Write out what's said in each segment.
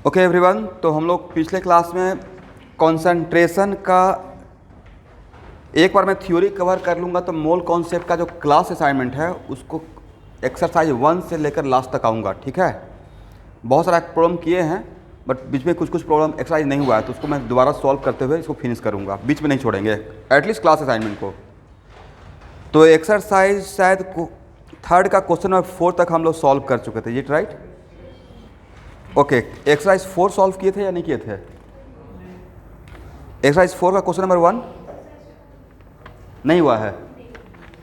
Okay everyone, तो हम लोग पिछले क्लास में कंसंट्रेशन का एक बार मैं थ्योरी कवर कर लूँगा तो मोल कॉन्सेप्ट का जो क्लास असाइनमेंट है उसको एक्सरसाइज 1 से लेकर लास्ट तक आऊँगा। ठीक है, बहुत सारा प्रॉब्लम किए हैं बट बीच में कुछ प्रॉब्लम एक्सरसाइज नहीं हुआ है तो उसको मैं दोबारा सॉल्व करते हुए इसको फिनिश करूँगा, बीच में नहीं छोड़ेंगे एटलीस्ट क्लास असाइनमेंट को। तो एक्सरसाइज शायद थर्ड का क्वेश्चन नंबर 4 तक हम लोग सॉल्व कर चुके थे, ये राइट? ओके, एक्सरसाइज 4 सॉल्व किए थे या नहीं किए थे? एक्सरसाइज 4 का क्वेश्चन नंबर 1 नहीं हुआ है।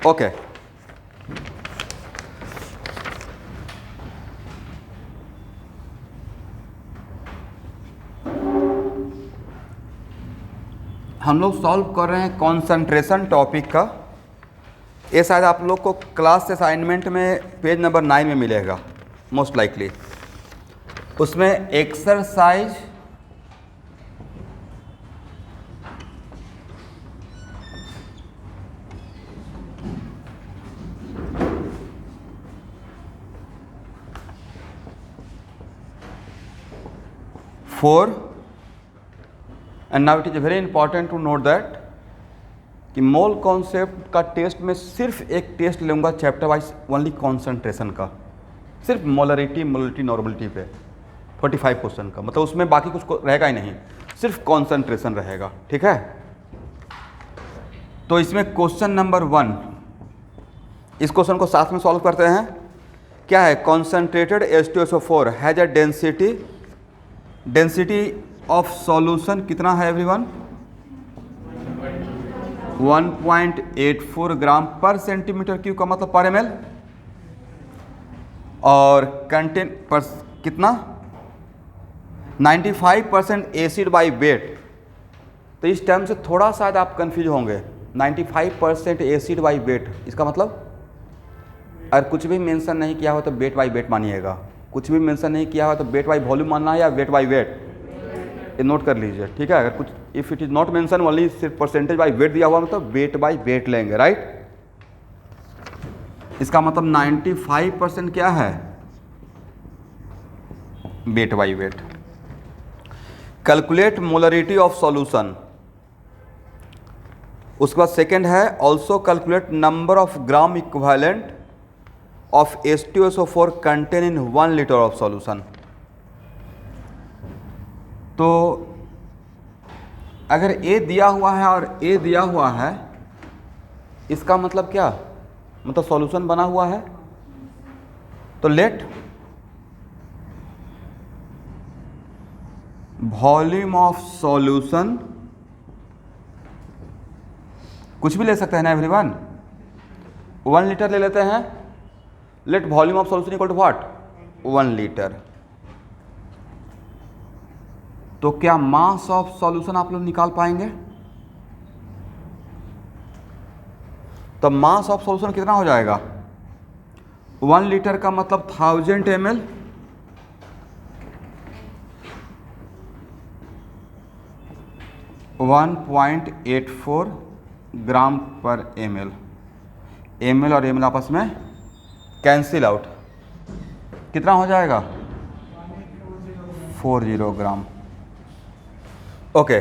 ओके, हम लोग सॉल्व कर रहे हैं कॉन्सेंट्रेशन टॉपिक का। ये शायद आप लोग को क्लास असाइनमेंट में पेज नंबर 9 में मिलेगा मोस्ट लाइकली। उसमें exercise four and now it is very important to note that कि मोल कॉन्सेप्ट का टेस्ट में सिर्फ एक टेस्ट लूँगा चैप्टर वाइज ओनली कॉन्सेंट्रेशन का, सिर्फ मोलरिटी मोलिटी नॉर्मलिटी पे 45 क्वेश्चन का, मतलब उसमें बाकी कुछ रहेगा ही नहीं, सिर्फ कॉन्सेंट्रेशन रहेगा। ठीक है, तो इसमें क्वेश्चन नंबर 1, इस क्वेश्चन को साथ में सॉल्व करते हैं। क्या है? Concentrated H2SO4 has a density of solution कितना है एवरीवन? 1.84 ग्राम पर सेंटीमीटर क्यूब का मतलब पर ml, और कंटेंट पर कितना? 95% एसिड बाई वेट। तो इस टर्म से थोड़ा शायद आप कंफ्यूज होंगे। 95% एसिड बाई वेट, इसका मतलब अगर कुछ भी मेंशन नहीं किया हो तो वेट बाई वेट मानिएगा, कुछ भी मेंशन नहीं किया हो तो वेट बाई वॉल्यूम मानना है या वेट बाई वेट, ये नोट कर लीजिए। ठीक है, अगर कुछ if it is not mention only सिर्फ परसेंटेज बाई वेट दिया हुआ मतलब वेट बाई वेट लेंगे, राइट? इसका मतलब 95% क्या है? Weight by wait. Calculate molarity of solution, उसके बाद सेकेंड है also calculate number of gram equivalent of H2SO4 contain in 1 litre of solution. तो अगर A दिया हुआ है और A दिया हुआ है, इसका मतलब क्या? मतलब सॉल्यूशन बना हुआ है। तो लेट वॉल्यूम ऑफ सॉल्यूशन, कुछ भी ले सकते हैं ना एवरीवन, 1 लीटर ले लेते हैं। Let volume of solution equal to what? 1 litre. तो क्या मास ऑफ सॉल्यूशन आप लोग निकाल पाएंगे? तो मास ऑफ सॉल्यूशन कितना हो जाएगा? 1 लीटर का मतलब 1000 ml, वन 1.84 ग्राम पर ml। ml और ml आपस में कैंसिल आउट, कितना हो जाएगा? 40 gram. Okay,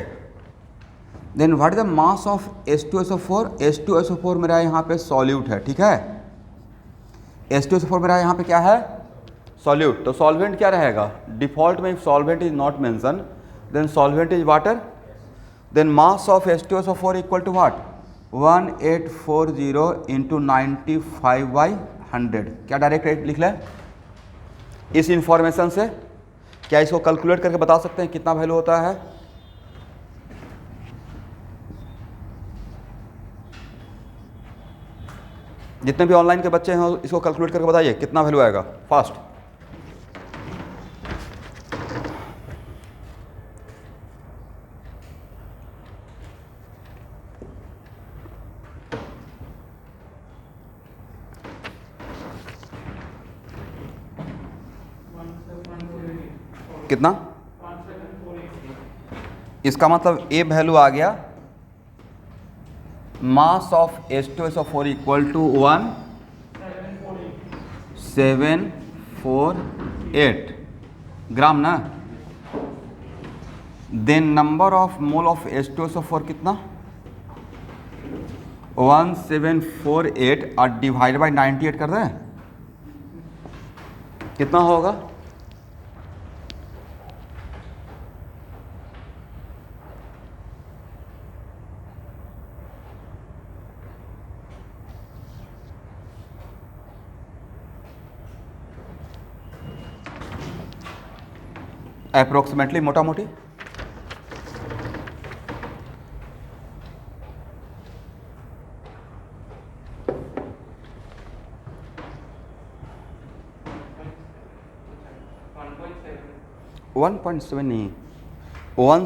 then what is the mass of H2SO4? H2SO4 मेरा यहाँ पे सॉल्यूट है। ठीक है, H2SO4 मेरा यहाँ पे क्या है? सॉल्यूट। तो सॉल्वेंट क्या रहेगा? डिफॉल्ट में solvent is not mention, then solvent is water, then mass of H2SO4 equal to what? 1840 into 95/100। क्या डायरेक्ट रेट लिख लें इस इंफॉर्मेशन से? क्या इसको कैलकुलेट करके बता सकते हैं कितना वैल्यू होता है? जितने भी ऑनलाइन के बच्चे हैं इसको कैलकुलेट करके बताइए कितना वैल्यू आएगा फास्ट। कितना? इसका मतलब ए वैल्यू आ गया mass of H2SO4 equal to 1 7 1.48 gram ना। Then number of mole of H2SO4 कितना 1748 और डिवाइड बाई 98 कर दें, कितना होगा? अप्रोक्सीमेटली मोटा मोटी 1.7 नहीं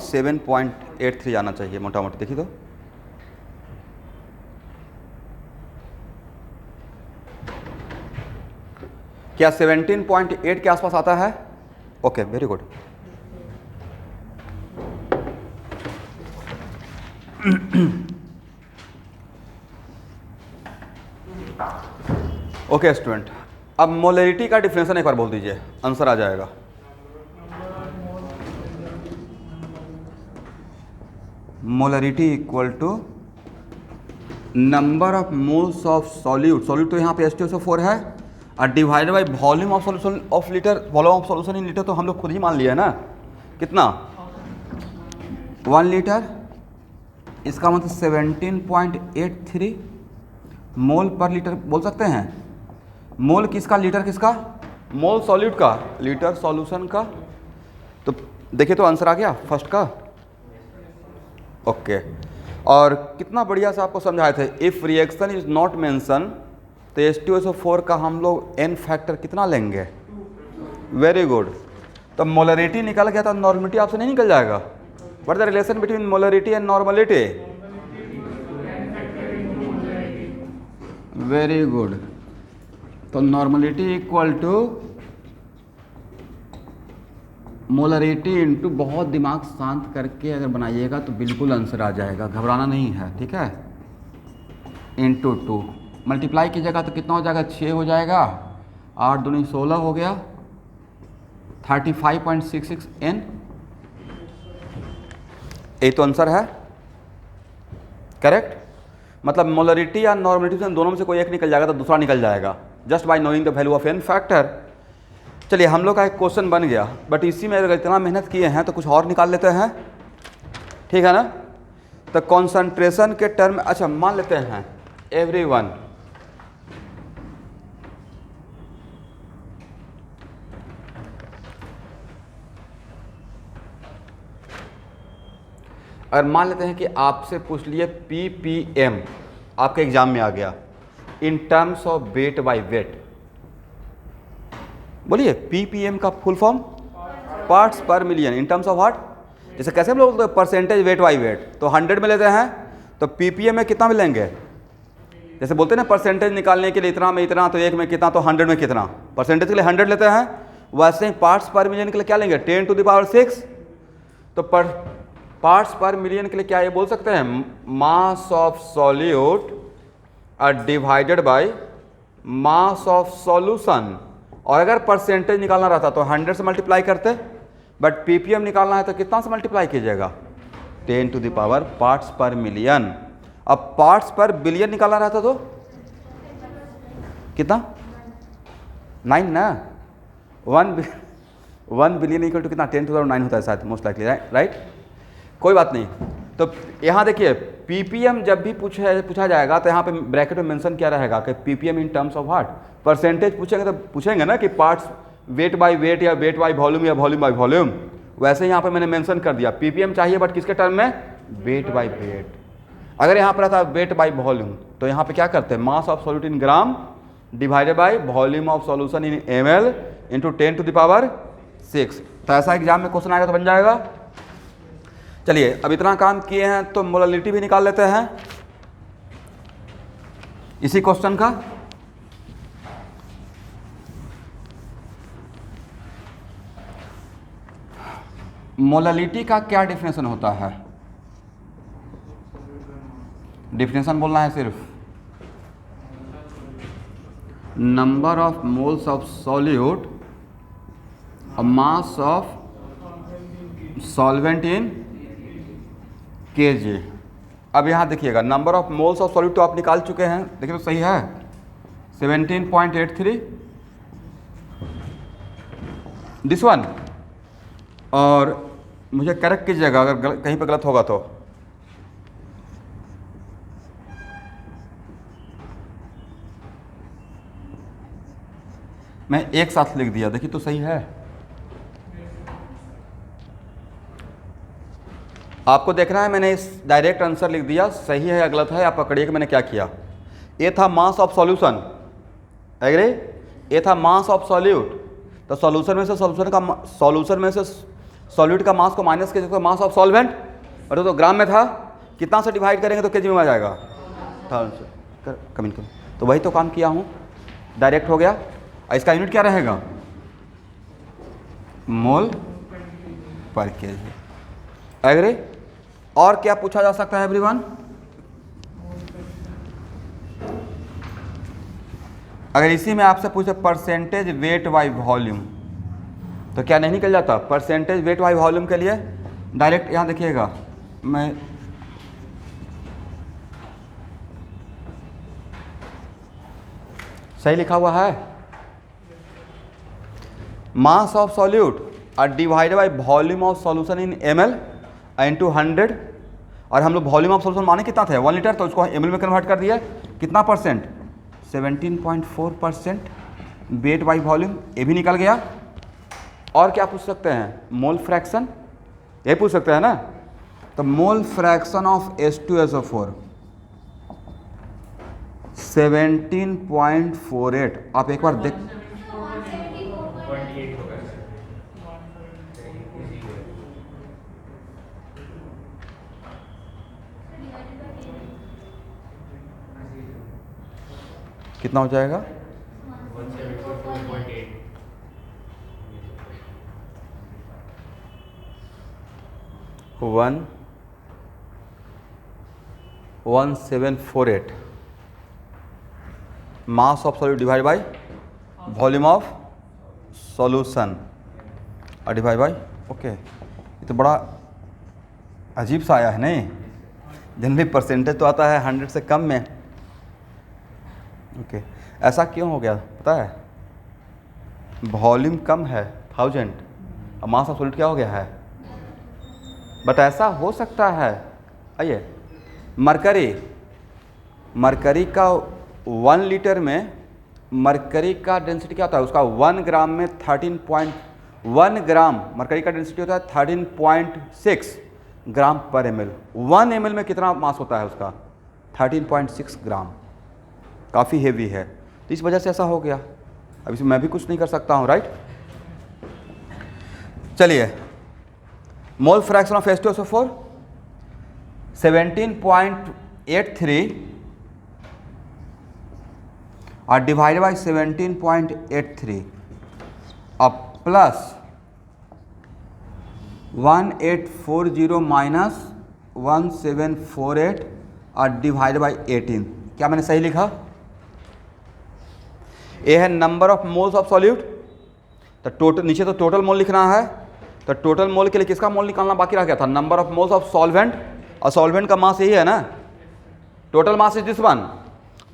17.83 आना चाहिए मोटा मोटी। देखिए तो क्या 17.8 के आसपास आता है? Okay very good. Okay student, अब मोलरिटी का डिफिनेशन एक बार बोल दीजिए, आंसर आ जाएगा। Molarity equal to number of moles of solute, solute तो यहाँ पे H2SO4 है, और divided by volume of solution of litre, volume of solution in litre तो हम लोग खुद ही मान लिया है ना, कितना 1 लीटर, इसका मतलब 17.83 मोल पर लीटर बोल सकते हैं। मोल किसका, लीटर किसका, मोल सॉल्यूट का, लीटर सॉल्यूशन का। तो देखिए तो आंसर आ गया फर्स्ट का। ओके और कितना बढ़िया से आपको समझाए थे, if reaction is not mention तो H2SO4 का हम लोग n फैक्टर कितना लेंगे, वेरी गुड। तो मोलरिटी निकल गया तो नॉर्मलिटी आपसे नहीं निकल जाएगा। What the relation between molarity and normality, very good. तो normality equal to molarity into, बहुत दिमाग शांत करके अगर बनाइएगा तो बिल्कुल आंसर आ जाएगा, घबराना नहीं है, ठीक है। इंटू 2 मल्टीप्लाई कीजिएगा तो कितना हो जाएगा, 6 हो जाएगा, 8 दूनी 16 हो गया, 35.66 N। यही तो आंसर है, करेक्ट। मतलब मोलरिटी या नॉर्मलिटी दोनों में से कोई एक निकल जाएगा तो दूसरा निकल जाएगा, just by knowing the value of n factor. चलिए हम लोग का एक क्वेश्चन बन गया, बट इसी में अगर इतना मेहनत किए हैं तो कुछ और निकाल लेते हैं, ठीक है ना। तो कॉन्सेंट्रेशन के टर्म, अच्छा मान लेते हैं एवरीवन, अगर मान लेते हैं कि आपसे पूछ लिए ppm, आपके एग्जाम में आ गया in terms of weight by weight, बोलिए ppm का फुल फॉर्म पार्ट्स पर million in terms of what. जैसे कैसे हम लोग बोलते हैं परसेंटेज वेट बाय वेट, तो 100 में लेते हैं तो ppm में कितना मिलेंगे, जैसे बोलते हैं ना परसेंटेज निकालने के लिए इतना में इतना, तो एक में कितना, तो 100 में कितना, परसेंटेज के लिए 100 लेते हैं। वैसे ही पार्ट्स पर मिलियन के लिए क्या लेंगे, 10⁶। तो पार्ट्स पर मिलियन के लिए क्या ये बोल सकते हैं, मास of solute divided by mass of solution. और अगर परसेंटेज निकालना रहता तो 100 से मल्टीप्लाई करते, बट ppm निकालना है तो कितना से मल्टीप्लाई कीजिएगा, 10⁻, पार्ट्स पर मिलियन। अब पार्ट्स पर बिलियन निकालना रहता तो कितना, 9 ना, 1 बिलियन इक्वल टू कितना, 10⁹ होता है शायद, मोस्ट लाइकली, राइट। कोई बात नहीं। तो यहाँ देखिए ppm जब भी पूछा जाएगा तो यहाँ पे ब्रैकेट में मेंशन क्या रहेगा कि ppm in terms of what, percentage पूछेंगे तो पूछेंगे ना कि पार्ट्स वेट बाय वेट या वेट बाय वॉल्यूम या वॉल्यूम बाय वॉल्यूम। वैसे यहाँ पे मैंने मेंशन कर दिया ppm चाहिए, बट किसके टर्म में, वेट बाय वेट। अगर यहाँ पर रहता वेट बाय वॉल्यूम तो यहाँ पे क्या करते हैं, मास of solute in gram divided by volume of solution in ml into 10⁶। तो ऐसा एग्जाम में क्वेश्चन आएगा तो बन जाएगा। चलिए अब इतना काम किए हैं तो मोलरिटी भी निकाल लेते हैं इसी क्वेश्चन का। मोलरिटी का क्या डिफिनेशन होता है, डिफिनेशन बोलना है सिर्फ, number of moles of solute mass of solvent in KG. अब यहाँ देखिएगा number of moles of solute तो आप निकाल चुके हैं, देखिए तो सही है 17.83 दिस वन। और मुझे करेक्ट कीजिएगा अगर कहीं पर गलत होगा तो। मैं एक साथ लिख दिया, देखिए तो सही है। आपको देखना है, मैंने इस डायरेक्ट आंसर लिख दिया, सही है या गलत है आप पकड़िए कि मैंने क्या किया। ये था मास ऑफ सॉल्यूशन, एग्री। ये था मास ऑफ सॉल्यूट, तो सॉल्यूशन में से सॉल्यूट का मास को माइनस कीजिए तो मास ऑफ सॉल्वेंट, और तो ग्राम में था, कितना से डिवाइड करेंगे तो केजी में आ जाएगा। कमिंग तो वही तो काम किया हूँ, डायरेक्ट हो गया। इसका यूनिट क्या रहेगा? मोल पर केजी, एग्री। और क्या पूछा जा सकता है एवरीवन? अगर इसी में आपसे पूछे परसेंटेज वेट बाई वॉल्यूम तो क्या नहीं निकल जाता? परसेंटेज वेट बाई वॉल्यूम के लिए डायरेक्ट यहाँ देखिएगा, मैं सही लिखा हुआ है, मास ऑफ सॉल्यूट और divided by volume of solution in ml into 100। और हम लोग वॉल्यूम ऑफ सॉल्यूशन माने कितना था 1 लीटर, तो उसको ml में कन्वर्ट कर दिया, कितना परसेंट? 17.4% वेट बाई वॉल्यूम, ये भी निकल गया। और क्या पूछ सकते हैं? मोल फ्रैक्शन, ये पूछ सकते हैं ना। तो मोल फ्रैक्शन ऑफ H2SO4 17.48। आप एक बार देख, कितना हो जाएगा? 1748 मास of solute divide by volume of solution और डिवाइड बाई, ओके। ये तो बड़ा अजीब सा आया है नहीं, जनरली परसेंटेज तो आता है 100 से कम में, ओके। ऐसा क्यों हो गया पता है? वॉल्यूम कम है 1000 और मास ऑफ सॉल्यूट क्या हो गया है, बट ऐसा हो सकता है। आइए, मरकरी का 1 लीटर में मरकरी का डेंसिटी क्या होता है? उसका 1 ग्राम में 13.1 ग्राम मरकरी का डेंसिटी होता है 13.6 ग्राम पर ml। 1 ml में कितना मास होता है उसका? 13.6 ग्राम, काफ़ी हेवी है, तो इस वजह से ऐसा हो गया। अब इसमें मैं भी कुछ नहीं कर सकता हूँ, राइट। चलिए, मोल फ्रैक्शन ऑफ H2SO4 17.83 और डिवाइड बाई 17.83 अब प्लस 1840 माइनस 1748 और डिवाइड बाई 18। क्या मैंने सही लिखा? ये है number of moles of solute, तो टोटल नीचे तो टोटल मोल लिखना है, तो टोटल मोल के लिए किसका मोल निकालना बाकी रह गया था? Number of moles of solvent, और सॉल्वेंट का मास यही है ना, total mass is this one.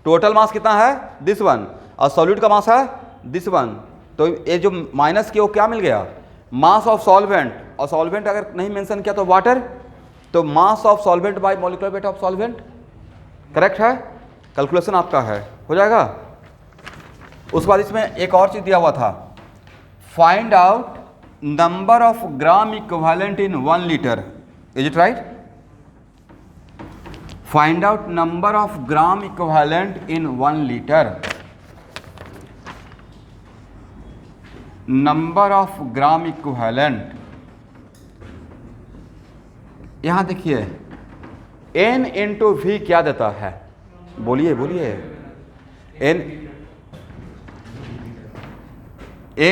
Total mass कितना है? दिस वन, और सॉल्यूट का मास है दिस वन। तो ये जो माइनस किया वो क्या मिल गया? मास ऑफ सॉल्वेंट, और सॉल्वेंट अगर नहीं मेंशन किया तो वाटर, तो मास of solvent bye molecular weight of solvent. Correct है, कैलकुलेशन आपका है, हो जाएगा। उसके बाद इसमें एक और चीज़ दिया हुआ था, find out number of gram equivalent in 1 litre, is it right? Find out number of gram equivalent in 1 litre, number of gram equivalent. यहां देखिए n इंटू वी क्या देता है? बोलिए बोलिए। n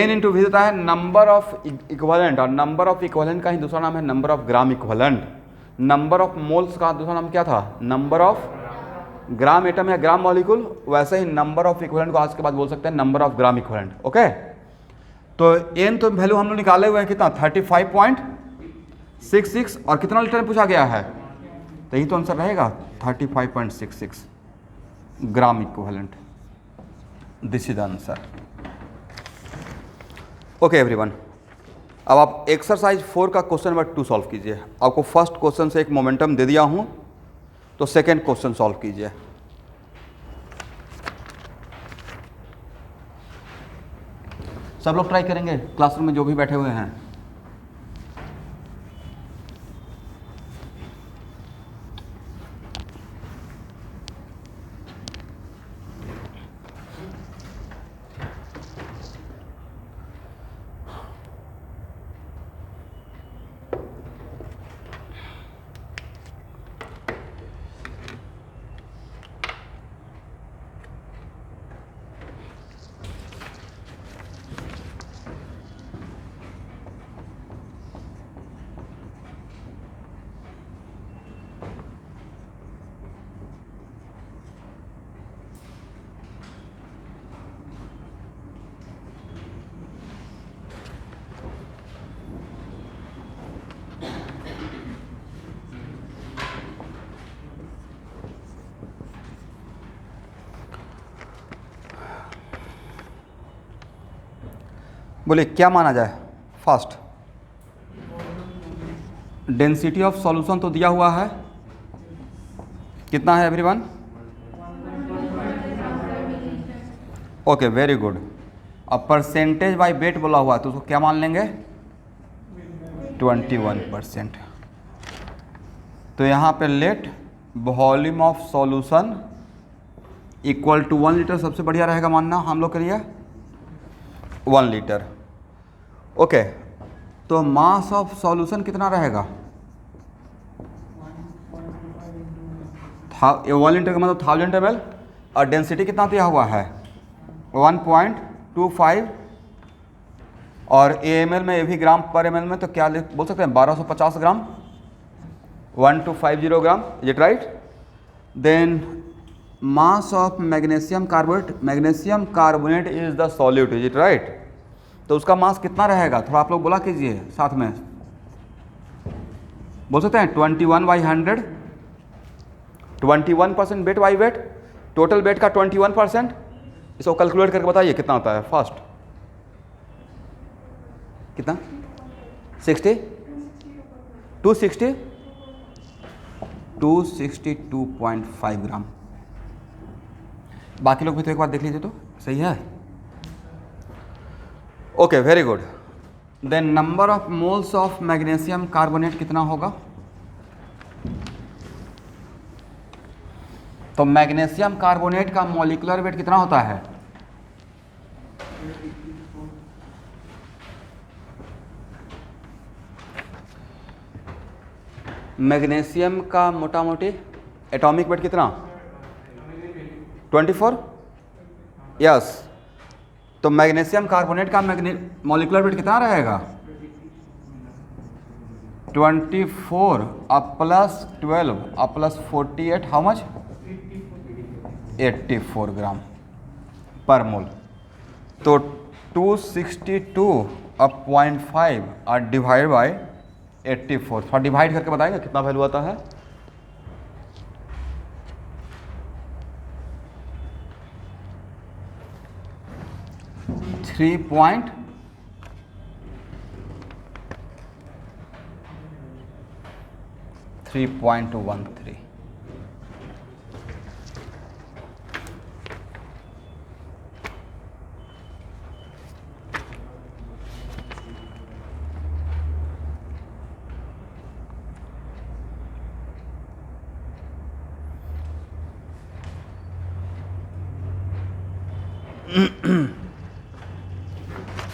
इंटू वी देता है नंबर ऑफ इक्विवेलेंट, और नंबर ऑफ इक्विवेलेंट का ही दूसरा नाम है number of gram equivalent. Number of moles का दूसरा नाम क्या था? नंबर ऑफ ग्राम एटम या ग्राम मॉलिक्यूल। वैसे ही नंबर ऑफ इक्विवेलेंट को आज के बाद बोल सकते हैं number of gram equivalent, okay. तो एन तो वैल्यू हम लोग निकाले हुए हैं कितना 35.66 और कितना लीटर में पूछा गया है, तो यही तो आंसर रहेगा 35.66 gram equivalent. This is the answer. Okay everyone, अब आप एक्सरसाइज 4 का क्वेश्चन नंबर 2 सॉल्व कीजिए। आपको फर्स्ट क्वेश्चन से एक मोमेंटम दे दिया हूं, तो सेकेंड क्वेश्चन सॉल्व कीजिए। सब लोग ट्राई करेंगे क्लासरूम में जो भी बैठे हुए हैं। बोलिए क्या माना जाए फास्ट। डेंसिटी ऑफ सॉल्यूशन तो दिया हुआ है, कितना है एवरीवन? Okay very good. अब परसेंटेज बाय वेट बोला हुआ है तो उसको क्या मान लेंगे? 21%। तो यहाँ पे let volume of solution equal to 1 litre सबसे बढ़िया रहेगा मानना हम लोग के लिए 1 लीटर। ओके तो मास ऑफ सॉल्यूशन कितना रहेगा? 1 लीटर का मतलब 1000 ml और डेंसिटी कितना दिया हुआ है 1.25 और AML में AV ग्राम पर ml में तो क्या बोल सकते हैं 1250 gram 1250 gram, is it right? Then mass of magnesium carbonate is the solute, is it right? तो उसका मास कितना रहेगा थोड़ा आप लोग बोला कीजिए साथ में, बोल सकते हैं 21/100, 21% weight by wait, total weight का 21%। इसको कैलकुलेट करके बताइए कितना होता है फास्ट, कितना 60 262.5 ग्राम। बाकी लोग भी तो एक बार देख लीजिए तो सही है। Okay very good. Then number of moles of magnesium carbonate कितना होगा? तो मैग्नीशियम कार्बोनेट का मॉलिक्यूलर वेट कितना होता है? मैग्नीशियम का मोटा मोटी एटॉमिक वेट कितना? 24। यस। तो मैग्नीशियम कार्बोनेट का मॉलिक्यूलर वेट कितना रहेगा? 24 अब प्लस 12 अब प्लस 48, हाउ मच? 84 ग्राम पर मोल। तो 262 अब 0.5 और डिवाइड बाय 84, थोड़ा डिवाइड करके बताएंगे कितना वैल्यू आता है? Three point 3.13।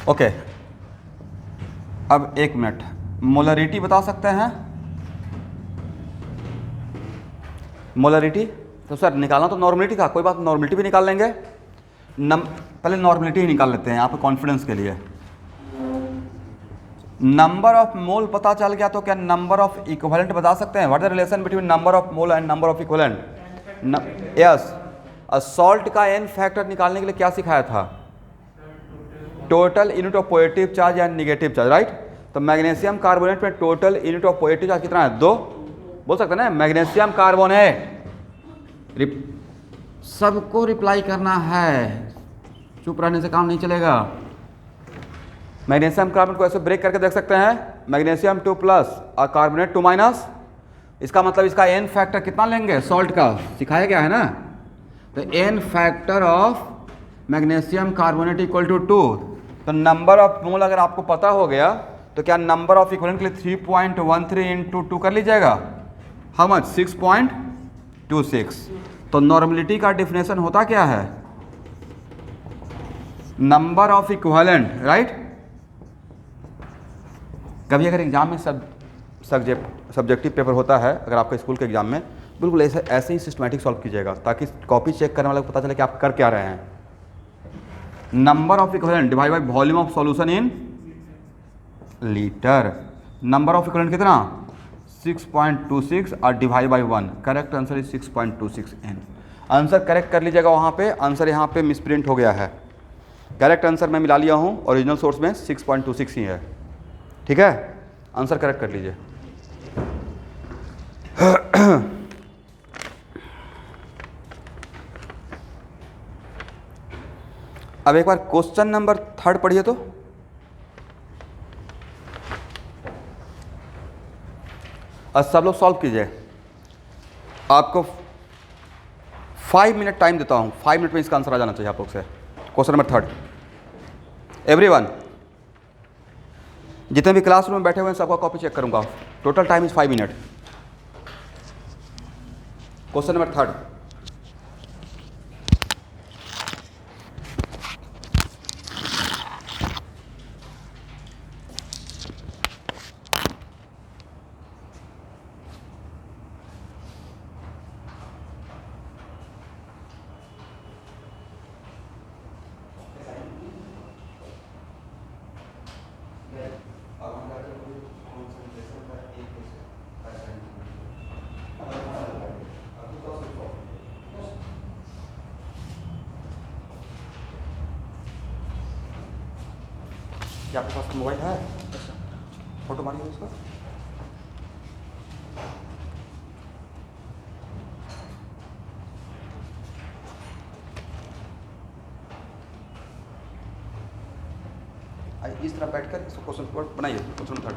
ओके अब एक मिनट, मोलरिटी बता सकते हैं? मोलरिटी तो सर निकालना तो नॉर्मलिटी था, कोई बात नॉर्मलिटी भी निकाल लेंगे। पहले नॉर्मलिटी ही निकाल लेते हैं यहाँ पे कॉन्फिडेंस के लिए। नंबर ऑफ मोल पता चल गया तो क्या नंबर ऑफ इक्विवेलेंट बता सकते हैं? What is the relation between number of mole and number of equivalent? Yes. Salt का एन फैक्टर निकालने के लिए क्या सिखाया था? Total unit of positive charge या नेगेटिव चार्ज, राइट। तो मैग्नीशियम कार्बोनेट में total unit of positive charge कितना है? 2। बोल सकते हैं ना, मैग्नीशियम कार्बोनेट। सबको रिप्लाई करना है, चुप रहने से काम नहीं चलेगा। मैग्नीशियम कार्बोनेट को ऐसे ब्रेक करके देख सकते हैं, मैग्नीशियम 2+ और कार्बोनेट 2-। इसका मतलब इसका एन फैक्टर कितना लेंगे सॉल्ट का, सिखाया गया है ना। तो n factor of magnesium carbonate equal to 2। तो नंबर ऑफ मोल अगर आपको पता हो गया तो क्या नंबर ऑफ इक्विवेलेंट के लिए 3.13 इंटू 2 कर लीजिएगा। How much? 6.26। तो नॉर्मलिटी का डेफिनेशन होता क्या है? Number of equivalent, right. कभी अगर एग्जाम में सब्जेक्टिव पेपर होता है, अगर आपका स्कूल के एग्जाम में, बिल्कुल ऐसे ही सिस्टमैटिक सॉल्व कीजिएगा ताकि कॉपी चेक करने वाले को पता चले कि आप कर क्या रहे हैं। Number of equivalent divide by volume of solution in litre. Number of equivalent कितना? 6.26 और divide by 1। Correct answer is 6.26 n। Answer correct कर लीजिएगा वहाँ पे, आंसर यहाँ पे मिसप्रिंट हो गया है। करेक्ट आंसर मैं मिला लिया हूँ, ओरिजिनल सोर्स में 6.26 ही है, ठीक है। आंसर करेक्ट कर लीजिए। अब एक बार क्वेश्चन नंबर 3 पढ़िए तो। अब सब लोग सॉल्व कीजिए। आपको 5 मिनट टाइम देता हूं, 5 मिनट में इसका आंसर आ जाना चाहिए आप लोग से। क्वेश्चन नंबर 3, एवरीवन, जितने भी क्लासरूम में बैठे हुए हैं सबका कॉपी चेक करूंगा। Total time is 5 minute. Question number 3, क्या आपके पास मोबाइल है? फोटो मारिए उसका। इस तरह बैठकर इसको क्वेश्चन पेपर बनाइए। क्वेश्चन 3,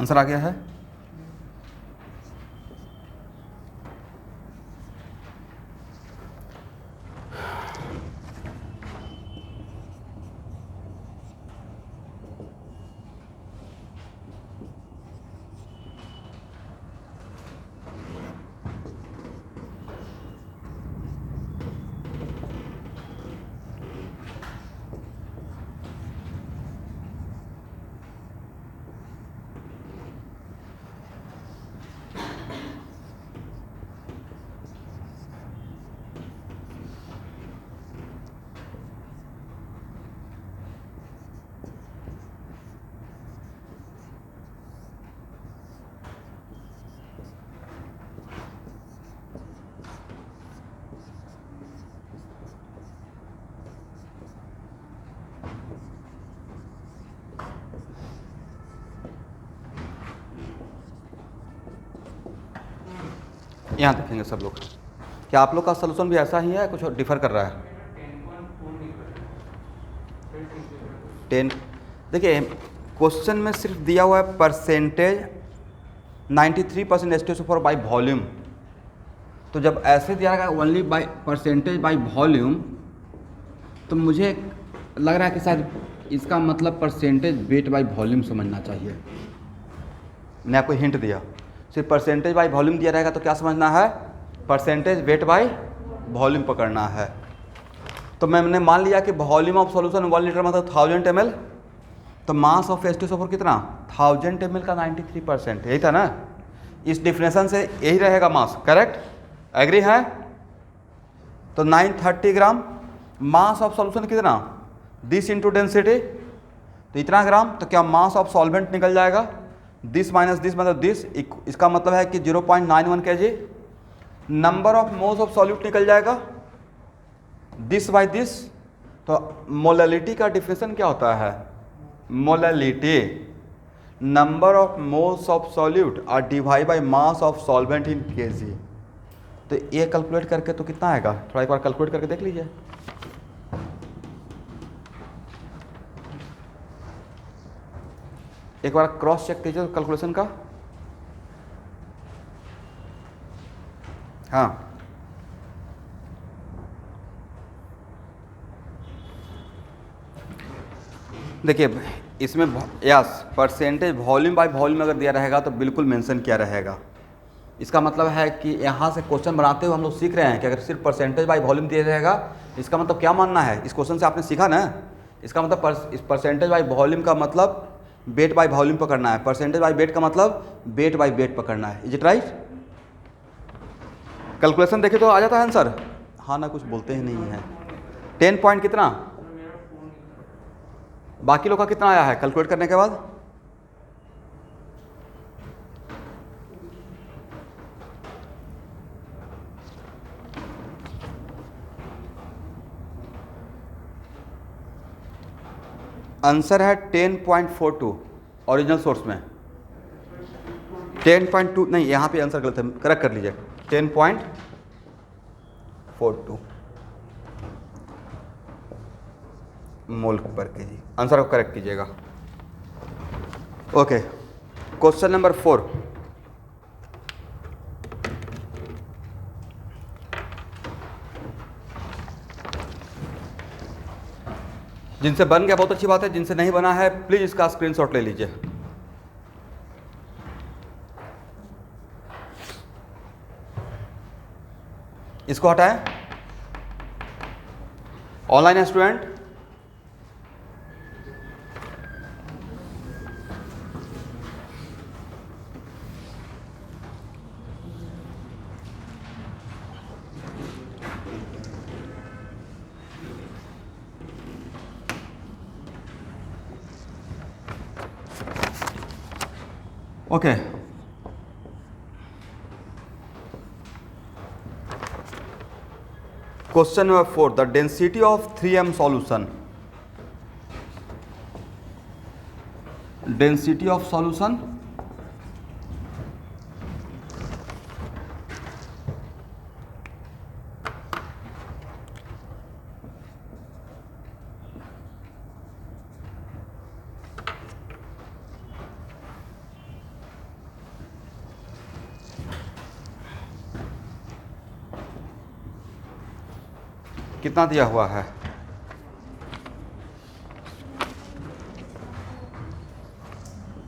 आंसर आ गया है। यहाँ देखेंगे सब लोग, क्या आप लोग का सोल्यूशन भी ऐसा ही है, कुछ डिफर कर रहा है? 10। देखिए क्वेश्चन में सिर्फ दिया हुआ है परसेंटेज 93% H2SO4 बाई वॉल्यूम, तो जब ऐसे दिया रहेगा only by percentage by volume, तो मुझे लग रहा है कि शायद इसका मतलब परसेंटेज वेट बाई वॉल्यूम समझना चाहिए। मैंने आपको हिंट दिया, सिर्फ परसेंटेज बाई वॉल्यूम दिया रहेगा तो क्या समझना है, परसेंटेज वेट बाई वॉल्यूम पकड़ना है। तो मैंने मान लिया कि वॉल्यूम ऑफ सॉल्यूशन 1 लीटर मतलब 1000 ml, तो मास ऑफ H2SO4 कितना 1000 ml का 93%, यही था ना। इस डिफिनेशन से यही रहेगा मास, करेक्ट, एग्री है। तो 930 ग्राम मास ऑफ सॉल्यूशन कितना, दिस इंटू डेंसिटी, तो इतना ग्राम, तो क्या मास ऑफ सॉल्वेंट निकल जाएगा, दिस माइनस दिस मतलब दिस, इसका मतलब है कि 0.91 kg। Number of moles of solute निकल जाएगा, दिस बाय दिस। तो मोलैलिटी का डिफिनेशन क्या होता है, molality number of moles of solute are divide by mass of solvent in KG. तो ये कैलकुलेट करके तो कितना आएगा, थोड़ा एक बार कैलकुलेट करके देख लीजिए। एक बार क्रॉस चेक कीजिए कैलकुलेशन का। हाँ देखिए इसमें yes percentage volume by volume अगर दिया रहेगा तो बिल्कुल मेंशन किया रहेगा। इसका मतलब है कि यहाँ से क्वेश्चन बनाते हुए हम लोग सीख रहे हैं कि अगर सिर्फ परसेंटेज बाय वॉल्यूम दिया रहेगा, इसका मतलब क्या मानना है, इस क्वेश्चन से आपने सीखा ना, इसका मतलब इस परसेंटेज बाय वॉल्यूम का मतलब वेट बाय वॉल्यूम पकड़ना है, परसेंटेज बाय वेट का मतलब वेट बाय वेट पकड़ना है। Is it right? कैलकुलेशन देखे तो आ जाता है आंसर। हाँ ना, कुछ बोलते ही नहीं है। 10 पॉइंट कितना, बाकी लोग का कितना आया है कैलकुलेट करने के बाद? आंसर है 10.42 ओरिजिनल सोर्स में। 10.2 नहीं, यहाँ पे आंसर गलत है, करेक्ट कर लीजिए। 10.42 मोल पर केजी, आंसर को करेक्ट कीजिएगा। Okay, question number 4। जिनसे बन गया बहुत अच्छी बात है, जिनसे नहीं बना है प्लीज इसका स्क्रीनशॉट ले लीजिए। इसको हटाएं। Online student okay, question number 4, the density of 3m solution, density of solution कितना दिया हुआ है?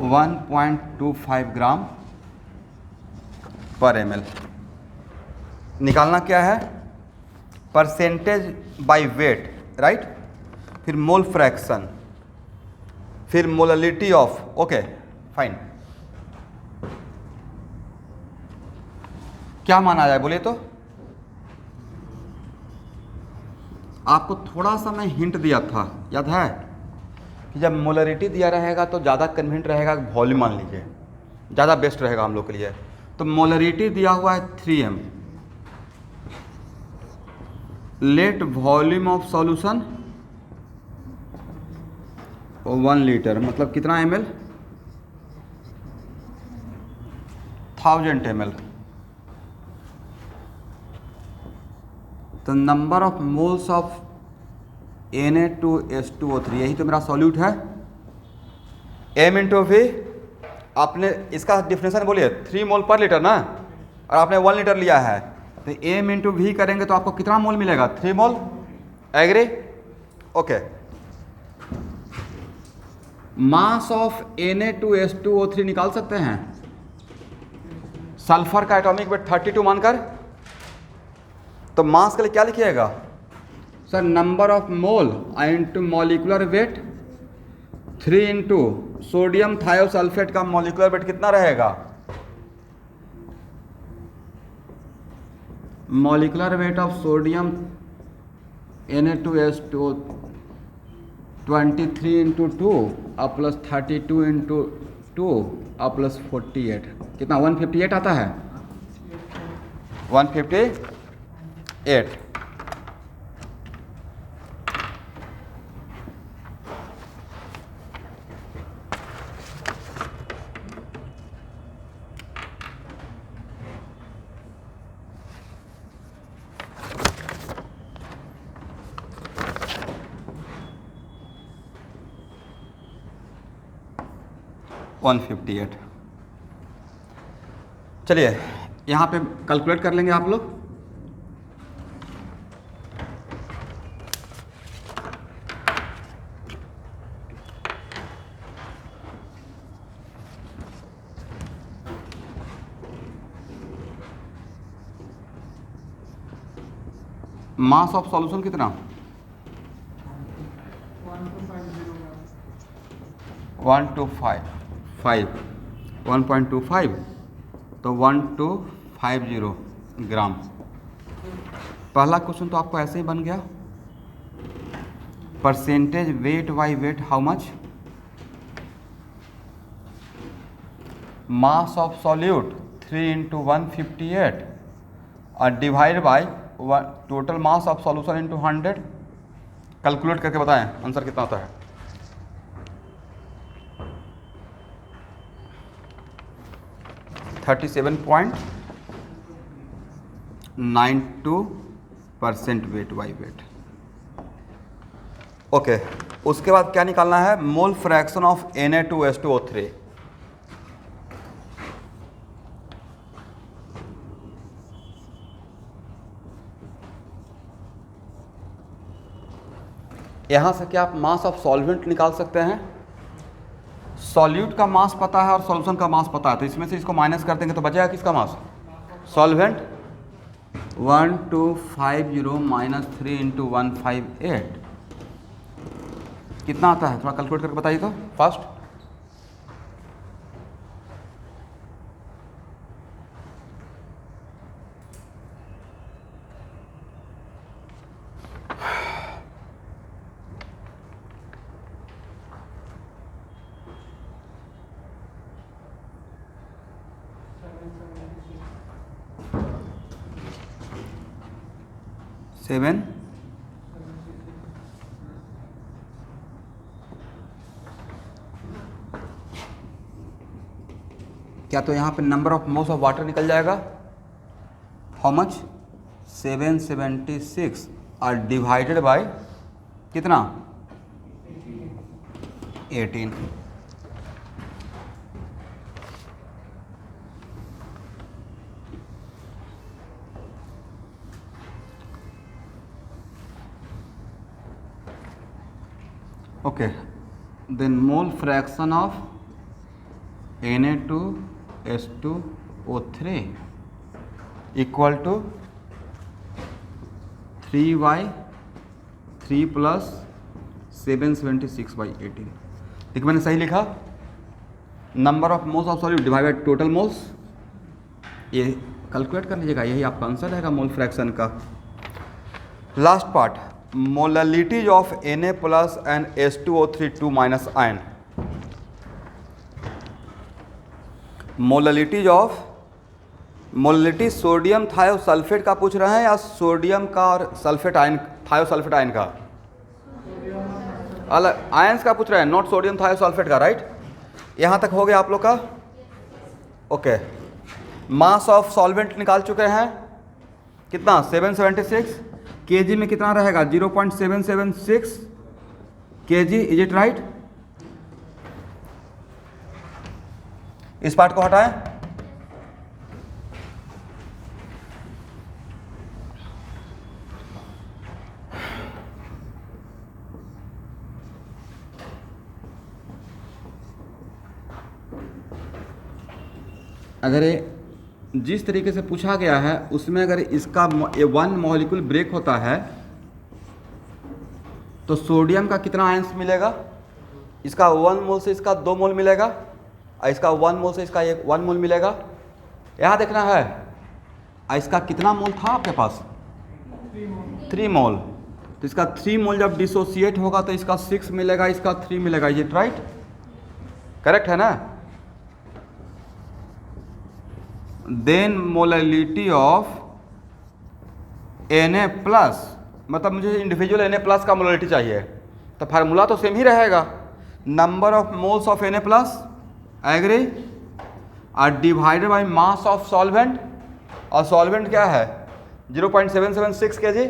1.25 ग्राम पर ml। निकालना क्या है? परसेंटेज बाय वेट, राइट, फिर मोल फ्रैक्शन, फिर मोललिटी ऑफ। Okay fine. क्या माना जाए बोलिए तो? आपको थोड़ा सा मैं हिंट दिया था, याद है कि जब मोलरिटी दिया रहेगा तो ज़्यादा कन्वीनियंट रहेगा वॉल्यूम मान लीजिए, ज़्यादा बेस्ट रहेगा हम लोग के लिए। तो मोलरिटी दिया हुआ है 3m, let volume of solution 1 litre, मतलब कितना ml? 1000 ml। तो number of moles of Na2H2O3, यही तो मेरा सॉल्यूट है। m इंटू वी, आपने इसका डिफिनेशन बोलिए 3 मोल पर लीटर ना, और आपने 1 लीटर लिया है, तो m इंटू वी करेंगे तो आपको कितना मोल मिलेगा? 3 mole. Agree? Okay. Mass of Na2H2O3 निकाल सकते हैं सल्फर का एटॉमिक वेट 32 मानकर। तो मास के लिए क्या लिखिएगा sir? Number of mole into molecular weight 3 into sodium thiosulphate का मॉलिक्यूलर वेट कितना रहेगा? Molecular weight of sodium Na2H2O 23 into 2 और प्लस 32 इंटू 2 और प्लस 48, कितना 158 आता है? 158। चलिए यहाँ पे कैलकुलेट कर लेंगे आप लोग। मास ऑफ सॉल्यूशन कितना? 1.25 तो 1250 ग्राम। पहला क्वेश्चन तो आपको ऐसे ही बन गया। Percentage weight by wait how much? Mass of solute 3 into 158 और divide by total mass of solution into 100। Calculate करके बताएं आंसर कितना आता है। %92 वेट बाई वेट। ओके, उसके बाद क्या निकालना है? मोल फ्रैक्शन ऑफ Na2H2O3। यहां से क्या आप मास ऑफ सॉल्वेंट निकाल सकते हैं? सॉल्यूट का मास पता है और सॉल्यूशन का मास पता है, तो इसमें से इसको माइनस कर देंगे तो बचेगा किसका मास? सॉल्वेंट। 1250 माइनस 3 इंटू 158 कितना आता है? थोड़ा कैलकुलेट करके बताइए तो फास्ट। सेवन क्या तो यहाँ पे number of moles of water निकल जाएगा? How much? 776 और डिवाइडेड बाय कितना? 18। Okay, then mole fraction of Na2H2O3 equal to 3/3 plus 776/18। ठीक, मैंने सही लिखा। Number of moles of solute divide by total moles, ये कैलकुलेट कर लीजिएगा, यही आपका आंसर रहेगा मोल फ्रैक्शन का। Last part, molalities of Na plus and H2O3 2 minus ion. Molality sodium thiosulphate का पूछ रहे हैं या सोडियम का और सल्फेट आयन, थायोसल्फेट आयन का? अलग आयंस का पूछ रहे हैं, नॉट सोडियम थायोसल्फेट का, राइट। यहाँ तक हो गया आप लोग का। ओके, मास ऑफ सॉल्वेंट निकाल चुके हैं, कितना 776 केजी में कितना रहेगा 0.776 केजी, इज इट राइट? इस पार्ट को हटाएं। अगर ये जिस तरीके से पूछा गया है उसमें अगर इसका 1 मॉलिक्यूल ब्रेक होता है तो सोडियम का कितना आयंस मिलेगा? इसका 1 मोल से इसका 2 मोल मिलेगा और इसका 1 मोल से इसका 1 मोल मिलेगा। यहाँ देखना है इसका कितना मोल था आपके पास? 3 मोल। तो इसका 3 मोल जब डिसोसिएट होगा तो इसका 6 मिलेगा, इसका 3 मिलेगा, इज इट राइट? करेक्ट है ना? Then molality of Na plus, मतलब मुझे इंडिविजुअल Na प्लस का मोलैलिटी चाहिए, तो फार्मूला तो सेम ही रहेगा, number of moles of Na plus, agree, और divided by mass of solvent, और सॉल्वेंट क्या है 0.776 केजी,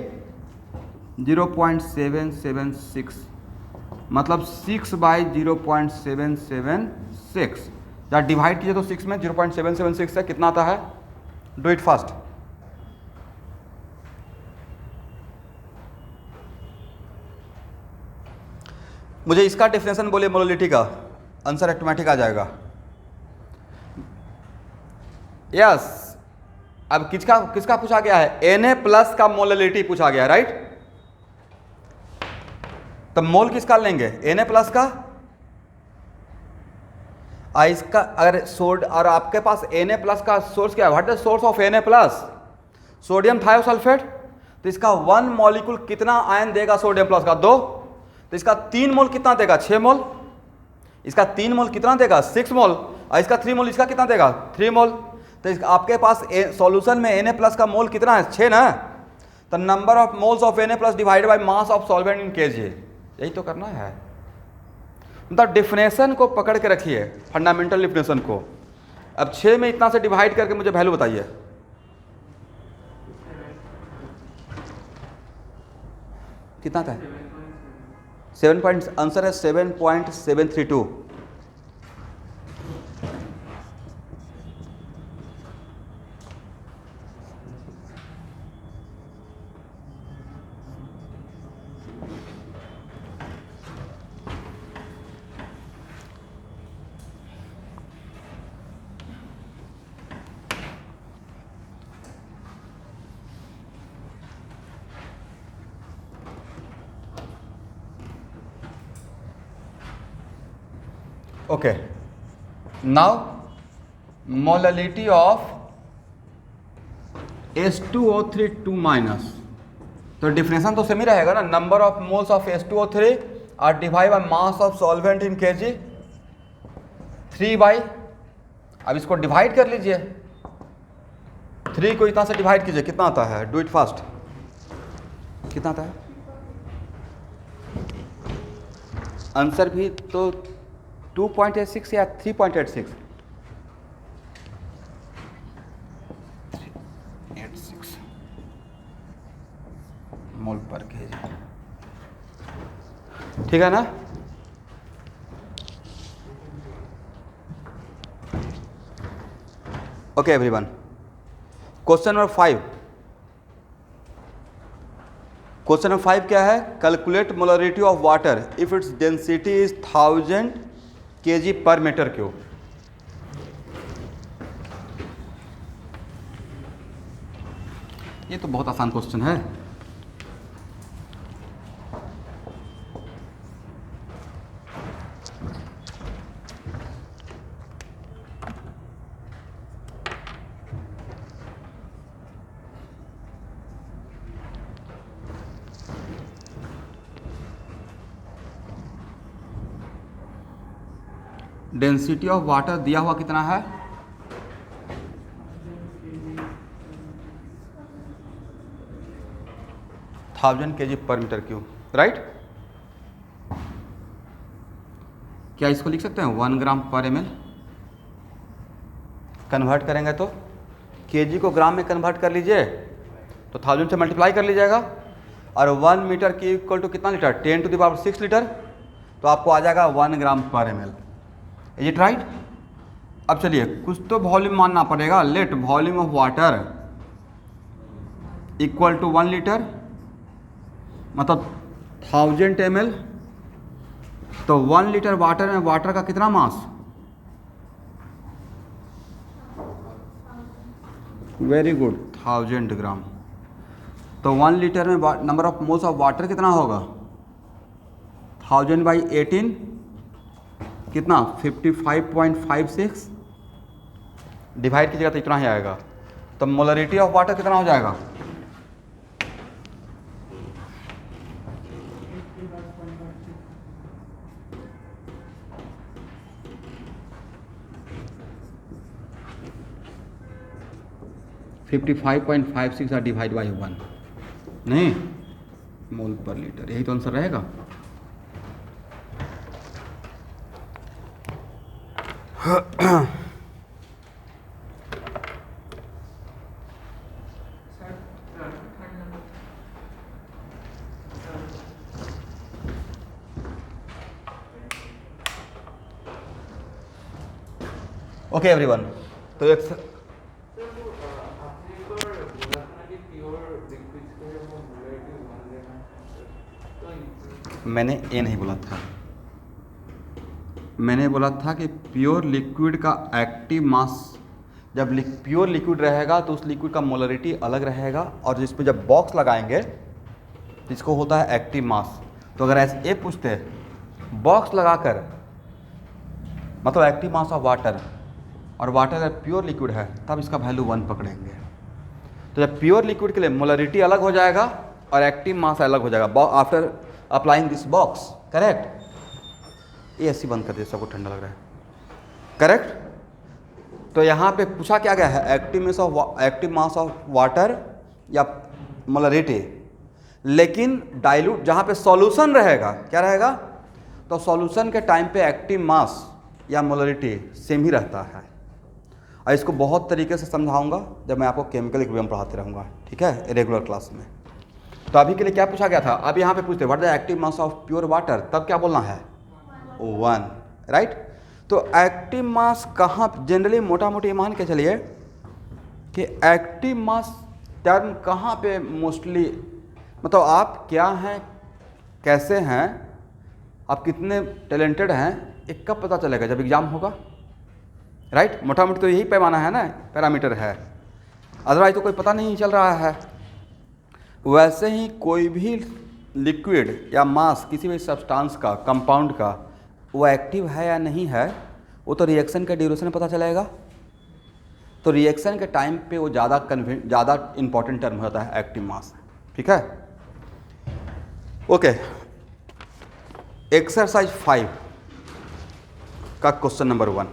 0.776 मतलब 6/0.776, या डिवाइड कीजिए तो 6 में 0.776 से कितना आता है? Do it fast. मुझे इसका डेफिनेशन बोलिए मोलैलिटी का, आंसर ऑटोमेटिक आ जाएगा। यस, अब किसका पूछा गया है? Na प्लस का मोलैलिटी पूछा गया, राइट? तो मोल किसका लेंगे? Na प्लस का। इसका अगर और आपके पास Na प्लस का सोर्स क्या है? What is source of Na plus? Sodium thiosulphate. तो इसका 1 मॉलिक्यूल कितना आयन देगा सोडियम प्लस का? 2। तो इसका 3 मोल कितना देगा? 6 मोल। इसका 3 मोल कितना देगा? 6 मोल। और इसका 3 मोल इसका कितना देगा? 3 मोल। तो आपके पास सॉल्यूशन में Na प्लस का मोल कितना है? 6 ना। तो number of moles of Na plus divided by mass of solvent in KG, यही तो करना है। मतलब डेफिनेशन को पकड़ के रखिए, फंडामेंटल डेफिनेशन को। अब 6 में इतना से डिवाइड करके मुझे वैल्यू बताइए। कितना था? 7 पॉइंट, आंसर है 7.732। Okay, now molality of H2O3 2 minus, तो डिफिनेशन तो सेम ही रहेगा ना, number of moles of H2O3 और divide by mass of solvent in KG 3/, अब इसको डिवाइड कर लीजिए, 3 को इतना से डिवाइड कीजिए, कितना आता है? Do it fast. कितना आता है? आंसर भी तो 2.86 या 3.86? 3.86 मोल पर केजी, ठीक है ना? Okay everyone, question number 5। Question number 5 क्या है? Calculate molarity of water if its density is 1000 kg पर मीटर क्यूब। ये तो बहुत आसान क्वेश्चन है। डेंसिटी ऑफ वाटर दिया हुआ कितना है? थाउजेंड kg पर मीटर क्यूब, राइट। क्या इसको लिख सकते हैं 1 ग्राम पर ml? कन्वर्ट करेंगे तो kg को ग्राम में कन्वर्ट कर लीजिए तो 1000 से मल्टीप्लाई कर लीजिएगा, और 1 मीटर की इक्वल टू कितना लीटर? 10⁶ लीटर। तो आपको आ जाएगा 1 ग्राम पर ml। Is it right? अब चलिए कुछ तो वॉल्यूम मानना पड़ेगा। Let volume of water equal to 1 litre, मतलब 1000 ml। तो 1 लीटर वाटर में वाटर का कितना मास? वेरी गुड, 1000 ग्राम। तो 1 लीटर में number of moles of water कितना होगा? 1000/18 कितना? 55.56। डिवाइड कीजिएगा तो इतना ही आएगा। तो मोलरिटी ऑफ वाटर कितना हो जाएगा? (55.56) डिवाइड बाई 1 नहीं, मोल पर लीटर, यही तो आंसर रहेगा। ओके एवरीवन, तो एक मैंने ये नहीं बोला था, मैंने बोला था कि प्योर लिक्विड का एक्टिव मास, जब प्योर लिक्विड रहेगा तो उस लिक्विड का मोलरिटी अलग रहेगा, और जिसमें जब बॉक्स लगाएंगे जिसको होता है एक्टिव मास। तो अगर ऐसे ये पूछते हैं बॉक्स लगाकर, मतलब एक्टिव मास ऑफ वाटर, और वाटर अगर प्योर लिक्विड है तब इसका वैल्यू 1 पकड़ेंगे। तो जब प्योर लिक्विड के लिए मोलरिटी अलग हो जाएगा और एक्टिव मास अलग हो जाएगा after applying this box, correct. ये ऐसी बंद कर दिया, सबको ठंडा लग रहा है, करेक्ट। तो यहाँ पे पूछा क्या गया है? एक्टिव मास ऑफ वाटर या मोलरिटी। लेकिन डाइल्यूट जहाँ पे सॉल्यूशन रहेगा, क्या रहेगा? तो सॉल्यूशन के टाइम पे एक्टिव मास या मोलरिटी सेम ही रहता है। और इसको बहुत तरीके से समझाऊंगा जब मैं आपको केमिकल इक्विलिब्रियम पढ़ाते रहूँगा, ठीक है, रेगुलर क्लास में। तो अभी के लिए क्या पूछा गया था? अब यहाँ पे पूछते what the active mass of pure water, तब क्या बोलना है? 1, राइट। तो एक्टिव मास कहाँ, जनरली मोटा मोटी मान के चलिए कि एक्टिव मास टर्म कहाँ पे मोस्टली, मतलब आप क्या हैं, कैसे हैं, आप कितने टैलेंटेड हैं, एक कब पता चलेगा? जब एग्ज़ाम होगा, राइट। मोटा मोटी तो यही पैमाना है ना, पैरामीटर है, अदरवाइज तो कोई पता नहीं चल रहा है। वैसे ही कोई भी लिक्विड या मास किसी भी सब्सटेंस का, कंपाउंड का, वो एक्टिव है या नहीं है, वो तो रिएक्शन के ड्यूरेशन में पता चलेगा। तो रिएक्शन के टाइम पे वो ज़्यादा इंपॉर्टेंट टर्म होता है एक्टिव मास, ठीक है। ओके, एक्सरसाइज 5 का क्वेश्चन नंबर 1।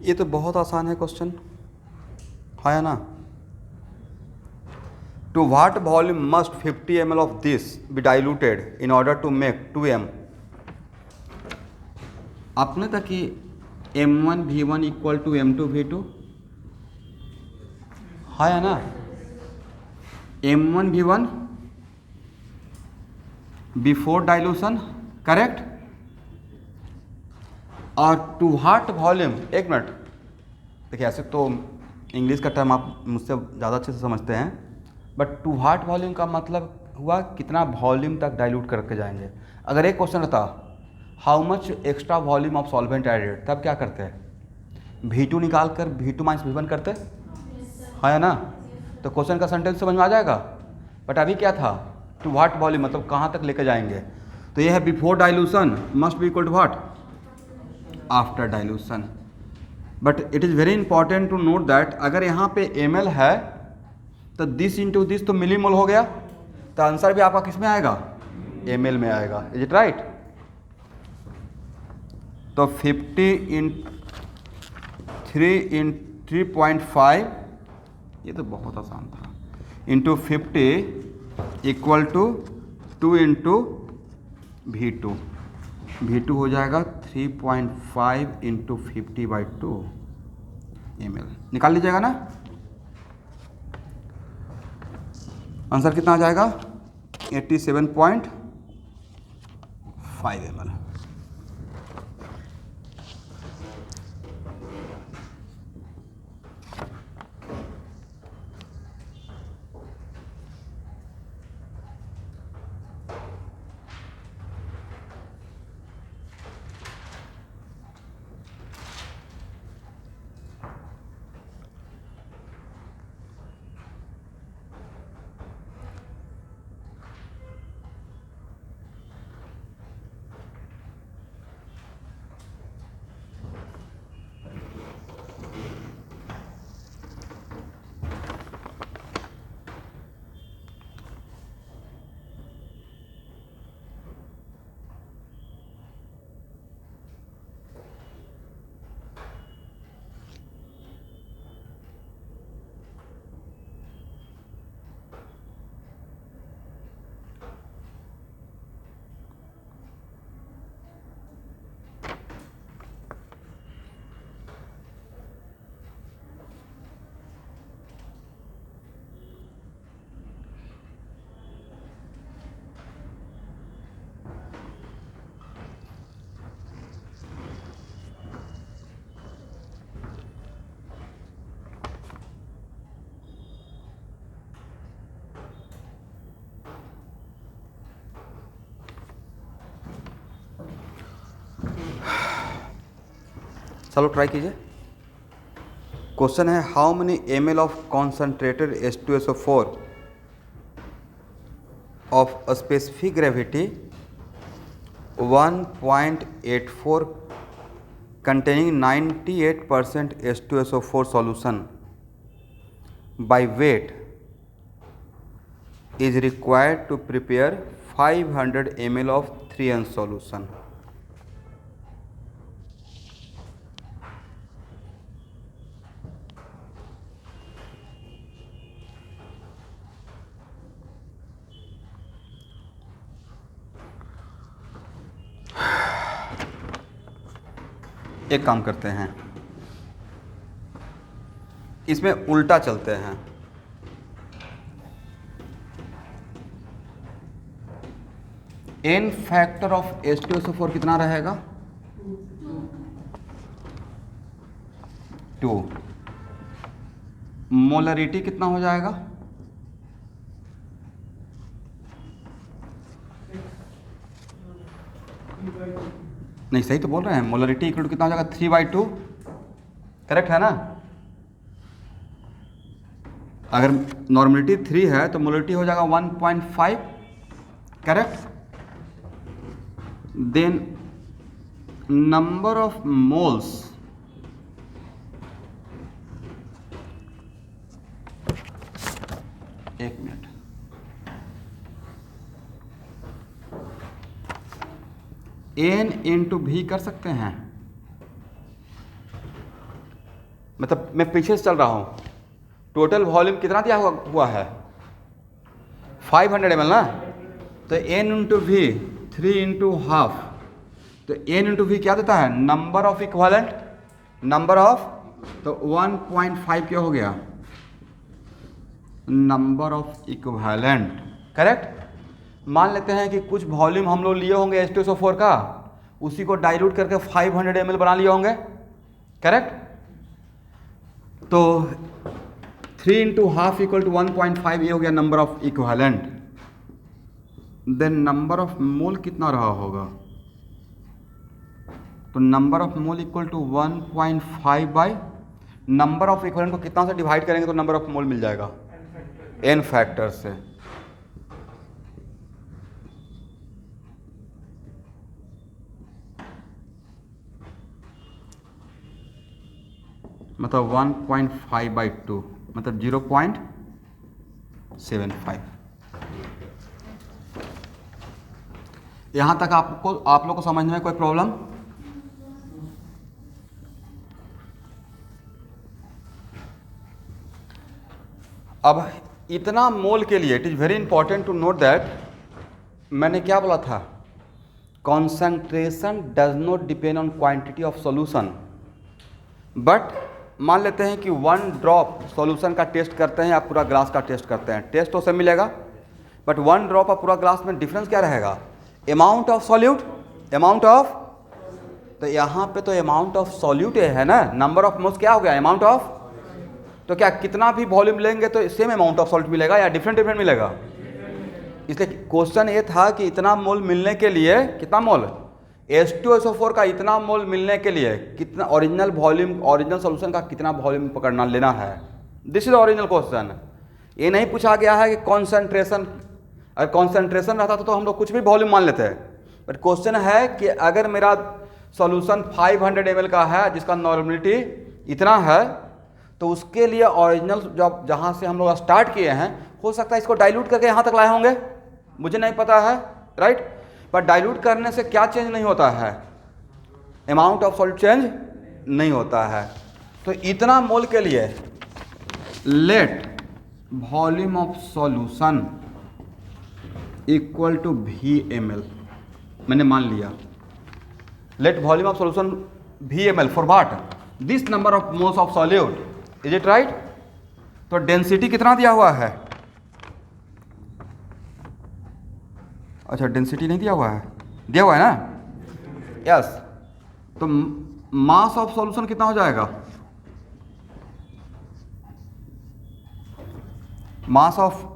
ये तो बहुत आसान है क्वेश्चन, है ना। To what volume must 50 ml of this be diluted in order to make 2m। आपने तक कि m1 v1 equal to m2 v2, है ना। m1 v1 before dilution, correct. और टू व्हाट वॉल्यूम, एक मिनट देखिए, ऐसे तो इंग्लिश का टर्म आप मुझसे ज़्यादा अच्छे से समझते हैं, बट टू व्हाट वॉल्यूम का मतलब हुआ कितना वॉल्यूम तक डाइल्यूट करके जाएंगे। अगर एक क्वेश्चन रहता how much extra volume of solvent added, तब क्या करते हैं, V2 निकाल कर V2 माइनस V1 करते, है ना। तो क्वेश्चन का सेंटेंस समझ में आ जाएगा। बट अभी क्या था, टू व्हाट वॉल्यूम मतलब कहाँ तक लेकर जाएंगे। तो ये है before dilution must be equal to what, after dilution. But it is very important to note that अगर यहाँ पे ml है तो दिस इंटू दिस तो मिलीमोल हो गया, तो आंसर भी आपका किस में आएगा, ml में आएगा। Is it right. तो 50 इन 3 इन 3.5, ये तो बहुत आसान था, into 50 equal to 2 into V2, V2 हो जाएगा 3.5 इंटू 50/2 ml। निकाल लीजिएगा ना, आंसर कितना आ जाएगा 87.5 ml। चलो ट्राई कीजिए। क्वेश्चन है how many ml of concentrated H2SO4 of a specific gravity 1.84 containing 98% H2SO4 solution by weight is required to prepare 500 ml of 3N solution। एक काम करते हैं, इसमें उल्टा चलते हैं। n फैक्टर ऑफ H2SO4 कितना रहेगा, 2। मोलरिटी कितना हो जाएगा, नहीं सही तो बोल रहे हैं, मोलरिटी इक्वल टू कितना हो जाएगा 3/2, करेक्ट है ना। अगर नॉर्मलिटी 3 है तो मोलरिटी हो जाएगा 1.5, correct. Then number of moles, एक मिनट, n इंटू भी कर सकते हैं, मतलब मैं पीछे से चल रहा हूँ। टोटल वॉल्यूम कितना दिया हुआ है 500 ml ना, तो n into V 3 into half, तो n इंटू वी क्या देता है number of equivalent, number of, तो 1.5 क्या हो गया नंबर ऑफ इक्विवेलेंट, करेक्ट। मान लेते हैं कि कुछ वॉल्यूम हम लोग लिए होंगे H2SO4 का, उसी को डाइल्यूट करके 500 ml बना लिए होंगे, करेक्ट। तो 3 इंटू हाफ इक्वल टू 1.5, ये हो गया number of equivalent. Then number of mole कितना रहा होगा, तो number of mole equal to 1.5 by number of equivalent को कितना से डिवाइड करेंगे तो नंबर ऑफ मोल मिल जाएगा n फैक्टर से। मतलब 1.5 बाई 2 मतलब 0.75। यहां तक आप लोग को समझने में कोई प्रॉब्लम? अब इतना मोल के लिए it is very important to note that, मैंने क्या बोला था, concentration does not depend on quantity of solution, but मान लेते हैं कि 1 ड्रॉप सॉल्यूशन का टेस्ट करते हैं या पूरा ग्लास का टेस्ट करते हैं, टेस्ट तो सब मिलेगा, बट 1 ड्रॉप और पूरा ग्लास में डिफरेंस क्या रहेगा, amount of solute, amount of, तो यहाँ पे तो अमाउंट ऑफ सॉल्यूट है ना, नंबर ऑफ मोल्स क्या हो गया अमाउंट ऑफ, तो क्या कितना भी वॉल्यूम लेंगे तो सेम अमाउंट ऑफ सॉल्ट मिलेगा या डिफरेंट मिलेगा। इसलिए क्वेश्चन ये था कि इतना मोल मिलने के लिए कितना मोल, H2SO4 का इतना मोल मिलने के लिए कितना ओरिजिनल वॉल्यूम, ओरिजिनल सॉल्यूशन का कितना वॉल्यूम पकड़ना लेना है, दिस इज ओरिजिनल क्वेश्चन। ये नहीं पूछा गया है कि कॉन्सेंट्रेशन, अगर कॉन्सेंट्रेशन रहता तो हम लोग कुछ भी वॉल्यूम मान लेते हैं, बट क्वेश्चन है कि अगर मेरा सॉल्यूशन 500 ml का है जिसका नॉर्मलिटी इतना है, तो उसके लिए ओरिजिनल जब जहाँ से हम लोग स्टार्ट किए हैं, हो सकता है इसको डाइल्यूट करके यहाँ तक लाए होंगे, मुझे नहीं पता है, राइट। पर डाइल्यूट करने से क्या चेंज नहीं होता है, अमाउंट ऑफ सॉल्ट चेंज नहीं होता है। तो इतना मोल के लिए let volume of solution equal to VmL, मैंने मान लिया let volume of solution VmL for what, this number of moles of solute, is it right. तो डेंसिटी कितना दिया हुआ है, अच्छा डेंसिटी नहीं दिया हुआ है, दिया हुआ है ना, यस। तो मास ऑफ सॉल्यूशन कितना हो जाएगा, mass of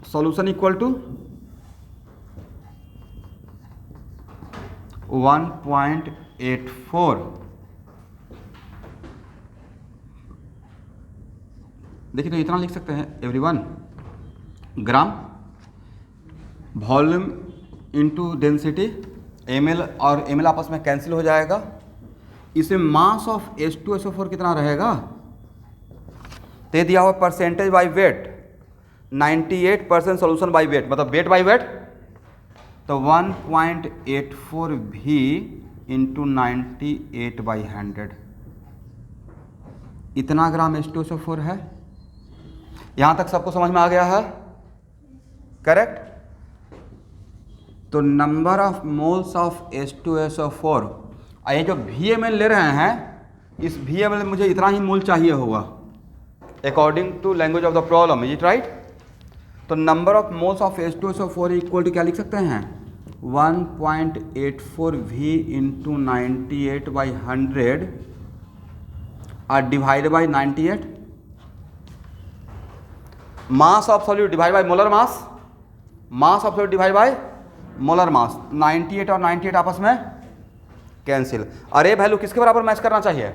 solution equal to 1.84, देखिए तो इतना लिख सकते हैं everyone, gram volume into density, ml और ml आपस में कैंसिल हो जाएगा, इसमें मास ऑफ H2SO4 कितना रहेगा, तो दिया हुआ percentage by wait 98% solution by wait, मतलब वेट बाई वेट, तो 1.84 V इंटू 98/100, इतना ग्राम H2SO4 है। यहाँ तक सबको समझ में आ गया है, करेक्ट। तो number of moles of H2SO4, ये जो VmL ले रहे हैं, इस VmL में मुझे इतना ही मोल चाहिए होगा according to language of the problem, is it right. तो number of moles of H2SO4 equal to क्या लिख सकते हैं, 1.84 V इंटू 98/100 और divide by 98, mass of solute divide by molar mass, mass of solute divide by molar mass, 98 और 98 आपस में cancel, और ये वैल्यू किसके बराबर मैच करना चाहिए,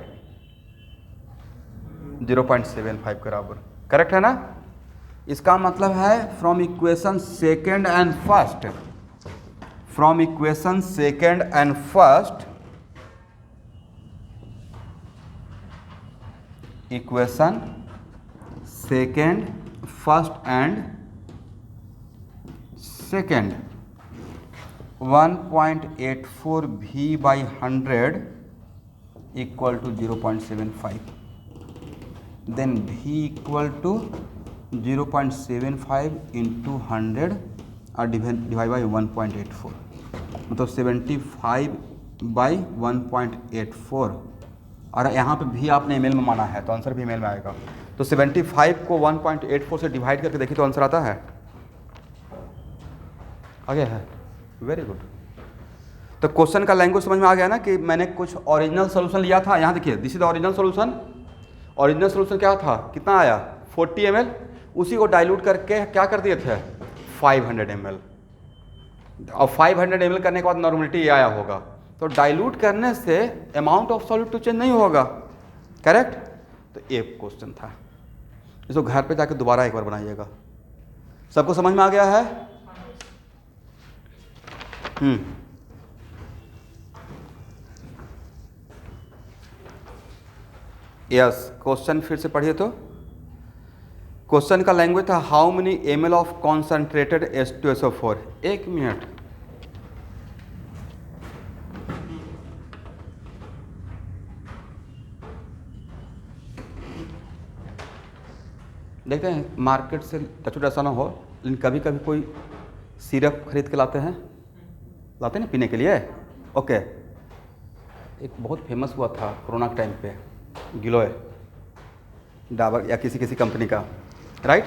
0.75 के बराबर, करेक्ट है ना। इसका मतलब है from equation second and first, from equation second and first, equation second first and second 1.84 V/100 equal to 0.75। Then v equal to 0.75 into 100 और डिवाइड बाई 1.84, मतलब 75/1.84। और यहाँ पे भी आपने एम एल में माना है तो आंसर भी एम एल में आएगा। तो 75 को 1.84 से डिवाइड करके देखिए तो आंसर आता है, आ गया है। Very good. तो क्वेश्चन का लैंग्वेज समझ में आ गया ना कि मैंने कुछ ओरिजिनल सोल्यूशन लिया था। यहाँ देखिए this is the original solution. Original solution क्या था, कितना आया 40 ml, उसी को डाइल्यूट करके क्या कर दिए थे 500 ml। और 500 ml करने के बाद नॉर्मलिटी ये आया होगा। तो डाइल्यूट करने से अमाउंट ऑफ सॉल्यूट तो चेंज नहीं होगा, करेक्ट। तो एक क्वेश्चन था, इसको घर पे जाके दोबारा एक बार बनाइएगा। सबको समझ में आ गया है? यस, क्वेश्चन फिर से पढ़िए। तो क्वेश्चन का लैंग्वेज था how many ml of concentrated H2SO4। एक मिनट, देखते हैं मार्केट से टचुट ऐसा ना हो, लेकिन कभी कभी कोई सिरप खरीद के लाते हैं ना पीने के लिए। ओके, एक बहुत फेमस हुआ था कोरोना के टाइम पे, गिलोय, डाबर या किसी कंपनी का, राइट।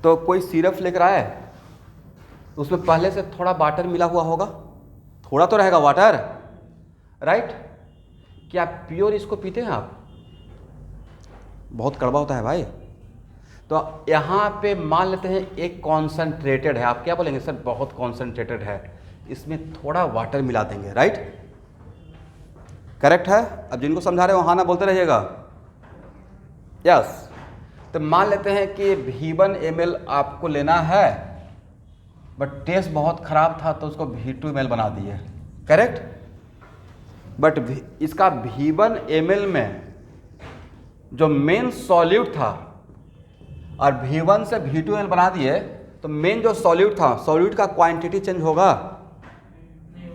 तो कोई सिरप लेकर आए, उसमें पहले से थोड़ा वाटर मिला हुआ होगा, थोड़ा तो रहेगा वाटर, राइट। क्या प्योर इसको पीते हैं आप? बहुत कड़वा होता है भाई। तो यहाँ पे मान लेते हैं एक कॉन्सेंट्रेटेड है, आप क्या बोलेंगे सर बहुत कॉन्सेंट्रेटेड है, इसमें थोड़ा वाटर मिला देंगे, राइट, करेक्ट है। अब जिनको समझा रहे हो हाँ ना बोलते रहिएगा। यस, तो मान लेते हैं कि V1 ml आपको लेना है, बट टेस्ट बहुत ख़राब था तो उसको V2 ml बना दिए, करेक्ट। बट इसका V1 ml में जो मेन सॉल्यूट था और V1 से V2 ml बना दिए, तो मेन जो सॉल्यूट था, सॉल्यूट का क्वांटिटी चेंज होगा?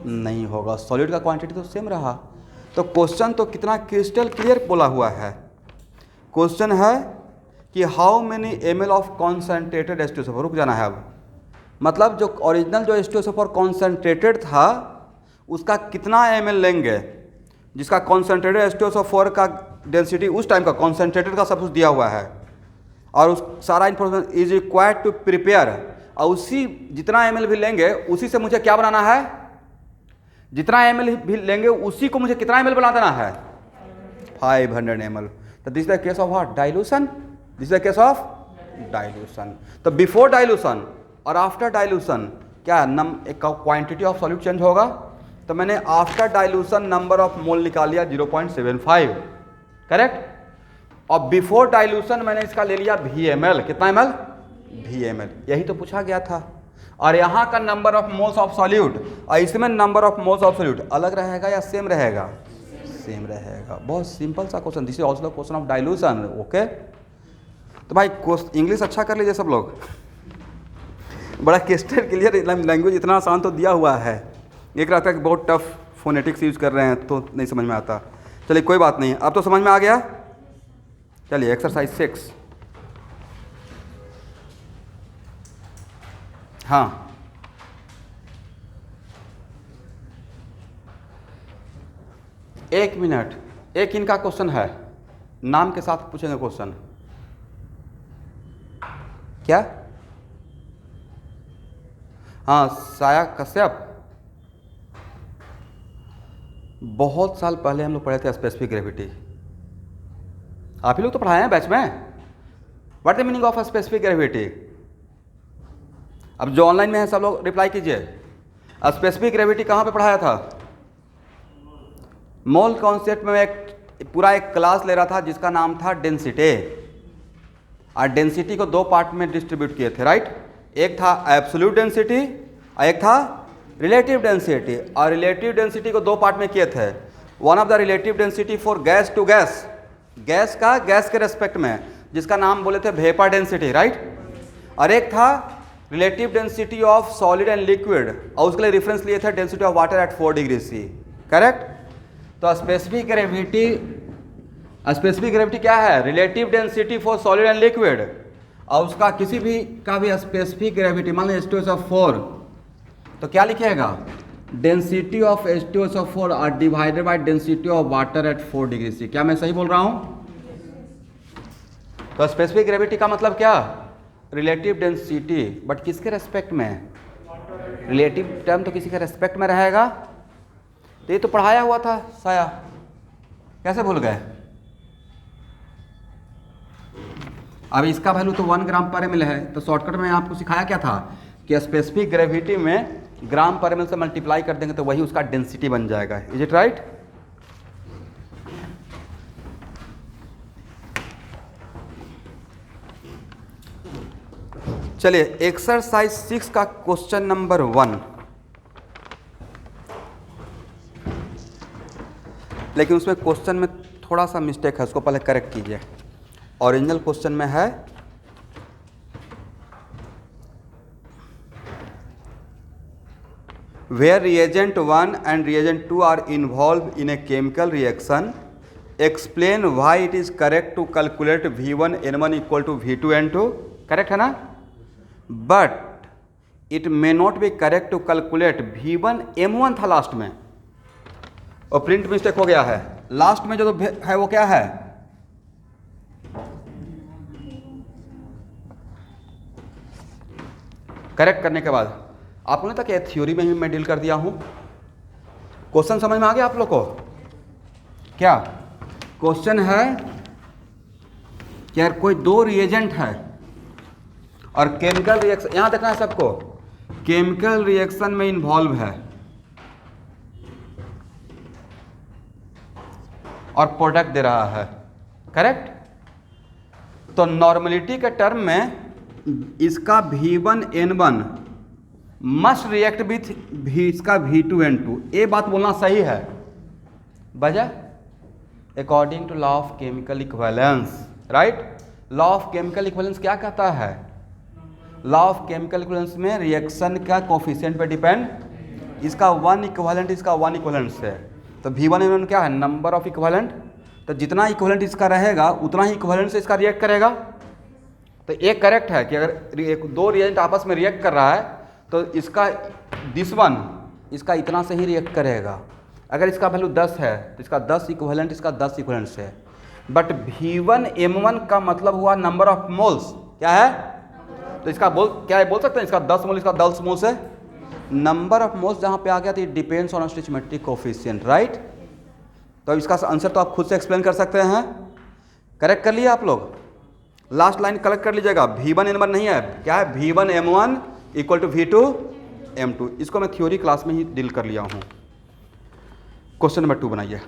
नहीं होगा, सॉल्यूट का क्वांटिटी तो सेम रहा। तो क्वेश्चन तो कितना क्रिस्टल क्लियर बोला हुआ है। क्वेश्चन है कि how many ml of concentrated H2SO4, रुक जाना है अब, मतलब जो ओरिजिनल जो H2SO4 कॉन्सेंट्रेटेड था उसका कितना ml लेंगे, जिसका कॉन्सेंट्रेटेड H2SO4 का डेंसिटी उस टाइम का कॉन्सेंट्रेटेड का सब कुछ दिया हुआ है, और उस सारा information is required to prepare, और उसी जितना ml भी लेंगे उसी से मुझे क्या बनाना है, जितना ml भी लेंगे उसी को मुझे कितना ml बना देना है 500 ml। तो this is the case of what, dilution. This is the case of dilution. तो बिफोर डाइल्यूशन और आफ्टर डाइल्यूशन क्या क्वांटिटी ऑफ सॉल्यूट चेंज होगा? तो मैंने आफ्टर डाइल्यूशन नंबर ऑफ मोल निकाल लिया 0.75, करेक्ट। और बिफोर डाइल्यूशन मैंने इसका ले लिया VML, कितना ml? VML, यही तो पूछा गया था। और यहाँ का number of moles of solute और इसमें number of moles of solute अलग रहेगा या सेम रहेगा? सेम रहेगा। बहुत सिंपल सा question, this is also question of dilution, okay. तो भाई इंग्लिश अच्छा कर लीजिए सब लोग, बड़ा क्रिस्टल क्लियर लैंग्वेज, इतना आसान तो दिया हुआ है। एक रहता है कि बहुत टफ फोनेटिक्स यूज कर रहे हैं तो नहीं समझ में आता। चलिए कोई बात नहीं, अब तो समझ में आ गया। चलिए एक्सरसाइज 6। हाँ, एक मिनट, एक इनका क्वेश्चन है, नाम के साथ पूछेंगे क्वेश्चन। क्या? हाँ, साया कश्यप। बहुत साल पहले हम लोग पढ़े थे स्पेसिफिक ग्रेविटी, आप ही लोग तो पढ़ाए हैं बैच में। What the meaning of specific gravity? अब जो ऑनलाइन में है सब लोग रिप्लाई कीजिए। स्पेसिफिक ग्रेविटी कहाँ पे पढ़ाया था? मोल कॉन्सेप्ट में एक पूरा एक क्लास ले रहा था जिसका नाम था डेंसिटी, और डेंसिटी को दो पार्ट में डिस्ट्रीब्यूट किए थे, राइट। एक था एब्सोल्यूट डेंसिटी और एक था रिलेटिव डेंसिटी, और रिलेटिव डेंसिटी को दो पार्ट में किए थे। One of the relative density for gas to gas, gas का गैस के रेस्पेक्ट में, जिसका नाम बोले थे वेपर डेंसिटी, राइट। और एक था relative density of solid and liquid, और उसके लिए रेफरेंस लिए थे density of water at 4 degree C, correct. तो स्पेसिफिक ग्रेविटी स्पेसिफिक ग्रेविटी क्या है? Relative density for solid and liquid, और उसका किसी भी का भी स्पेसिफिक ग्रेविटी मान लो H2SO4, तो क्या लिखिएगा? Density of H2SO4 are divided by density of water at 4 degree C। क्या मैं सही बोल रहा हूँ? तो स्पेसिफिक ग्रेविटी का मतलब क्या? रिलेटिव डेंसिटी, बट किसके रेस्पेक्ट में? रिलेटिव टर्म तो किसी के रेस्पेक्ट में रहेगा। तो ये तो पढ़ाया हुआ था साया, कैसे भूल गए? अब इसका वैल्यू तो 1 ग्राम पर एमएल है, तो शॉर्टकट में आपको सिखाया क्या था कि स्पेसिफिक ग्रेविटी में ग्राम पर एमएल से मल्टीप्लाई कर देंगे तो वही उसका डेंसिटी बन जाएगा। Is it right? चलिए एक्सरसाइज 6 का क्वेश्चन नंबर 1, लेकिन उसमें क्वेश्चन में थोड़ा सा मिस्टेक है, उसको पहले करेक्ट कीजिए। ओरिजिनल क्वेश्चन में है where reagent 1 and reagent 2 are involved in a chemical reaction, explain why it is correct to calculate V1 N1 equal to V2 N2, correct है ना? But it may not be correct to calculate V1 M1 था last में, और print mistake हो गया है। Last में जो है वो क्या है? करेक्ट करने के बाद आपको नहीं था कि थ्योरी में ही मैं डील कर दिया हूं। क्वेश्चन समझ में आ गया आप लोग को? क्या क्वेश्चन है कि यार कोई दो रिएजेंट है और केमिकल रिएक्शन, यहां देखना है सबको, केमिकल रिएक्शन में इन्वॉल्व है और प्रोडक्ट दे रहा है, करेक्ट? तो नॉर्मलिटी के टर्म में इसका V1 N1 must react with इसका V2 N2, ये बात बोलना सही है। वजह according to law of chemical equivalence, right? Law of chemical equivalence क्या कहता है? लॉ ऑफ केमिकल इक्विवेलेंस में रिएक्शन का कोफिशिएंट पे डिपेंड, इसका 1 इक्विवेलेंट इसका 1 इक्विवेलेंट से, तो V1 N1 क्या है? Number of equivalent. तो जितना इक्विवेलेंट इसका रहेगा उतना ही इक्विवेलेंट से इसका रिएक्ट करेगा। तो एक करेक्ट है कि अगर दो रिएजेंट आपस में रिएक्ट कर रहा है तो इसका दिस वन इसका इतना से ही रिएक्ट करेगा। अगर इसका वैल्यू 10 है तो इसका 10 इक्विवेलेंट इसका 10 इक्विवेलेंट से। बट V1 M1 का मतलब हुआ नंबर ऑफ मोल्स, क्या है? तो इसका क्या है बोल सकते हैं? इसका 10 मोल इसका 10 मोल से। नंबर ऑफ मोल्स जहाँ पे आ गया तो it depends on stoichiometric coefficient, right? तो इसका आंसर तो आप खुद से एक्सप्लेन कर सकते हैं। करेक्ट कर लिया आप लोग? लास्ट लाइन कलेक्ट कर लीजिएगा, V1 N1 नहीं है, क्या है? V1 M1 equal to V2 M2। इसको मैं थ्योरी क्लास में ही डील कर लिया हूँ। क्वेश्चन नंबर 2 बनाइए।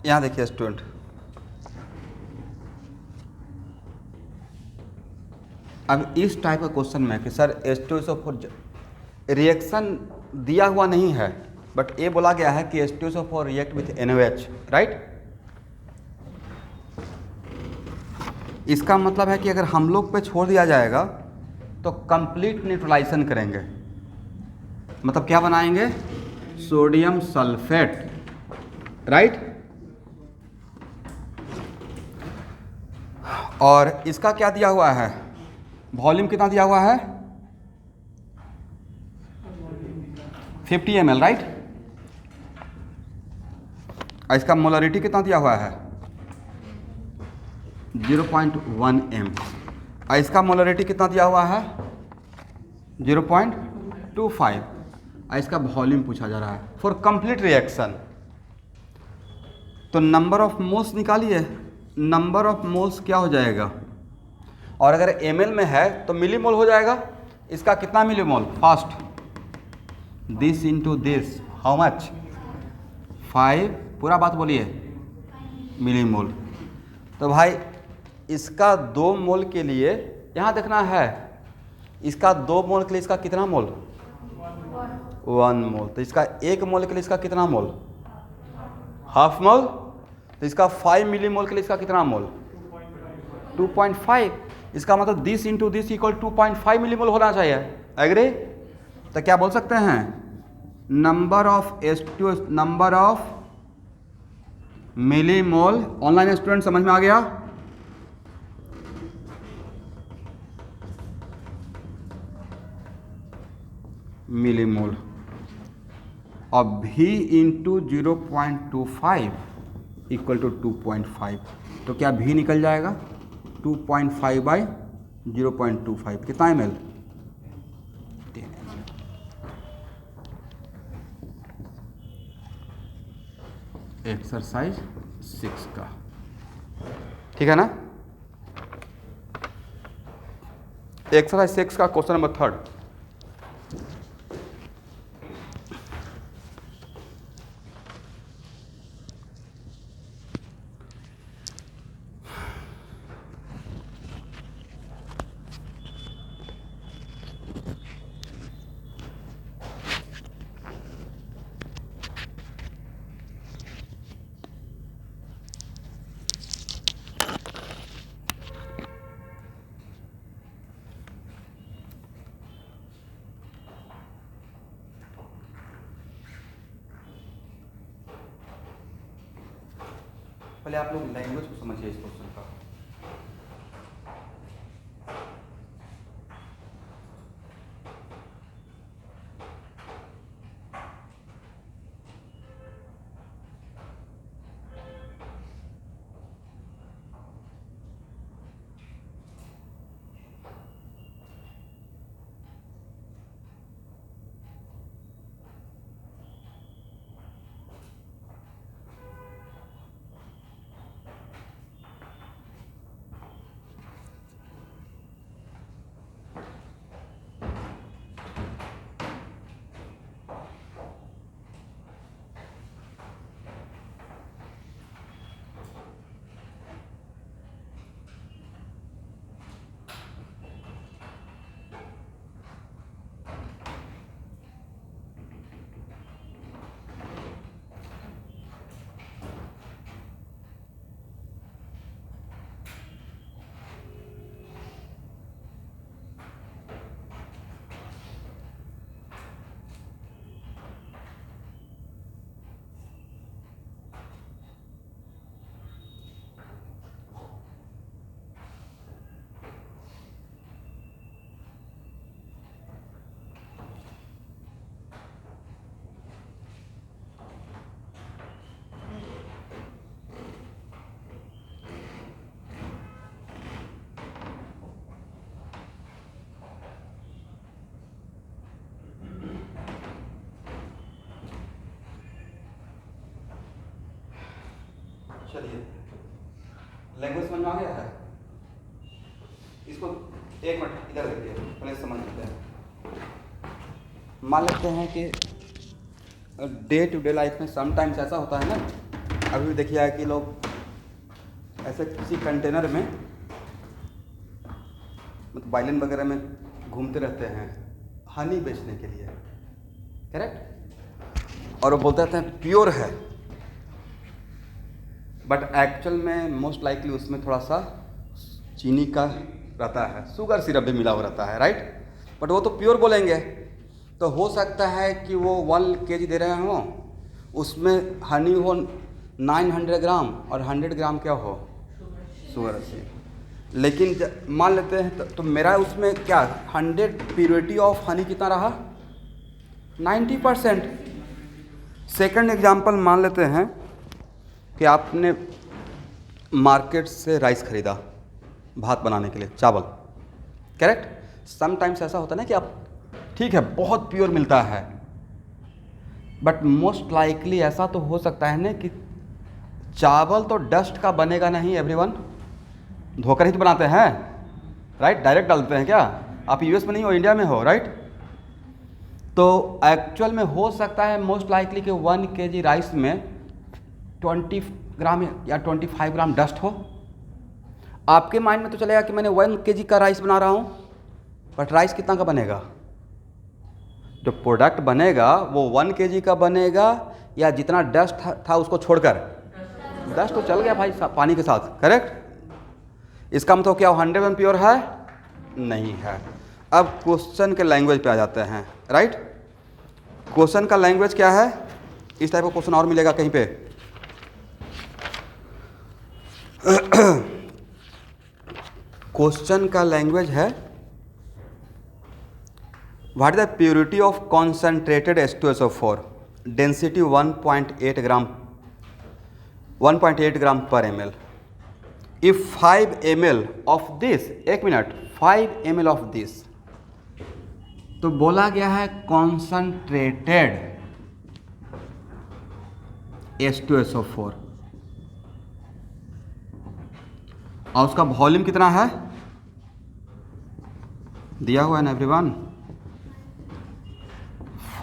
यहाँ देखिए स्टूडेंट, अब इस टाइप का क्वेश्चन में कि सर H2SO4 रिएक्शन दिया हुआ नहीं है, बट ये बोला गया है कि H2SO4 react with NaOH, right? इसका मतलब है कि अगर हम लोग पे छोड़ दिया जाएगा तो कंप्लीट न्यूट्रलाइजेशन करेंगे, मतलब क्या बनाएंगे? Sodium sulphate, right? और इसका क्या दिया हुआ है? वॉल्यूम कितना दिया हुआ है? 50 ml, राइट? इसका मोलरिटी कितना दिया हुआ है 0.1 m। इसका मोलरिटी कितना दिया हुआ है 0.25। इसका वॉल्यूम पूछा जा रहा है फॉर कंप्लीट रिएक्शन। तो नंबर ऑफ मोल्स निकालिए, नंबर ऑफ मोल्स क्या हो जाएगा, और अगर ml में है तो मिलीमोल हो जाएगा। इसका कितना millimole, fast this into this how much 5, पूरा बात बोलिए, मिलीमोल। तो भाई इसका 2 मोल के लिए यहाँ देखना है, इसका 2 मोल के लिए इसका कितना मोल 1 मोल। तो इसका 1 मोल के लिए इसका कितना मोल हाफ मोल। तो इसका 5 मिलीमोल के लिए इसका कितना मोल 2.5। इसका मतलब this into this equal 2.5 millimole होना चाहिए। एग्री। तो क्या बोल सकते हैं number of number of millimole. Online student समझ में आ गया। मिलीमोल और V इंटू 0.25 इक्वल टू 2.5। तो क्या V निकल जाएगा 2.5 बाई 0.25 कितना ml 10 ml। एक्सरसाइज 6 का, ठीक है ना। एक्सरसाइज 6 का क्वेश्चन नंबर 3। पहले आप लोग लैंग्वेज को समझिए इस क्वेश्चन का। चलिए लैंग्वेज समझ में आ गया है। इसको एक मिनट इधर देखिए, पहले समझ लेते हैं। मान लेते हैं कि डे टू डे लाइफ में समटाइम्स ऐसा होता है ना, अभी देखिए है कि लोग ऐसे किसी कंटेनर में मतलब बाइलन वगैरह में घूमते रहते हैं हनी बेचने के लिए, करेक्ट। और वो बोलते रहते हैं प्योर है, बट एक्चुअल में मोस्ट लाइकली उसमें थोड़ा सा चीनी का रहता है, शुगर सिरप भी मिला हुआ रहता है, राइट। बट वो तो प्योर बोलेंगे। तो हो सकता है कि वो 1 kg दे रहे हों, उसमें हनी हो 900 ग्राम और 100 ग्राम क्या हो शुगर से। लेकिन मान लेते हैं तो मेरा उसमें क्या 100 प्योरिटी ऑफ हनी कितना रहा 90%। सेकंड एग्जांपल मान लेते हैं कि आपने मार्केट से राइस खरीदा भात बनाने के लिए, चावल, करेक्ट। समटाइम्स ऐसा होता है ना कि आप, ठीक है, बहुत प्योर मिलता है, बट मोस्ट लाइकली ऐसा तो हो सकता है ना कि चावल तो डस्ट का बनेगा नहीं एवरीवन, धोकर ही तो बनाते हैं, राइट, डायरेक्ट डालते हैं क्या? आप यूएस में नहीं हो, इंडिया में हो, राइट। तो एक्चुअल में हो सकता है मोस्ट लाइकली कि 1 kg राइस में 20 ग्राम या 25 ग्राम डस्ट हो। आपके माइंड में तो चलेगा कि मैंने 1 kg का राइस बना रहा हूँ, बट राइस कितना का बनेगा? जो प्रोडक्ट बनेगा वो 1 kg का बनेगा या जितना डस्ट था उसको छोड़कर? डस्ट तो चल गया भाई पानी के साथ, करेक्ट। इसका मतलब क्या 100% प्योर है? नहीं है। अब क्वेश्चन के लैंग्वेज पे आ जाते हैं, राइट। क्वेश्चन का लैंग्वेज क्या है? इस टाइप का क्वेश्चन और मिलेगा कहीं पे। क्वेश्चन का लैंग्वेज है what is the purity of concentrated H2SO4, density 1.8 ग्राम पर ml। If 5 ml of this, 1 minute, 5 ml of this, तो बोला गया है कॉन्सेंट्रेटेड H2SO4 और उसका वॉल्यूम कितना है दिया हुआ है ना एवरीवन,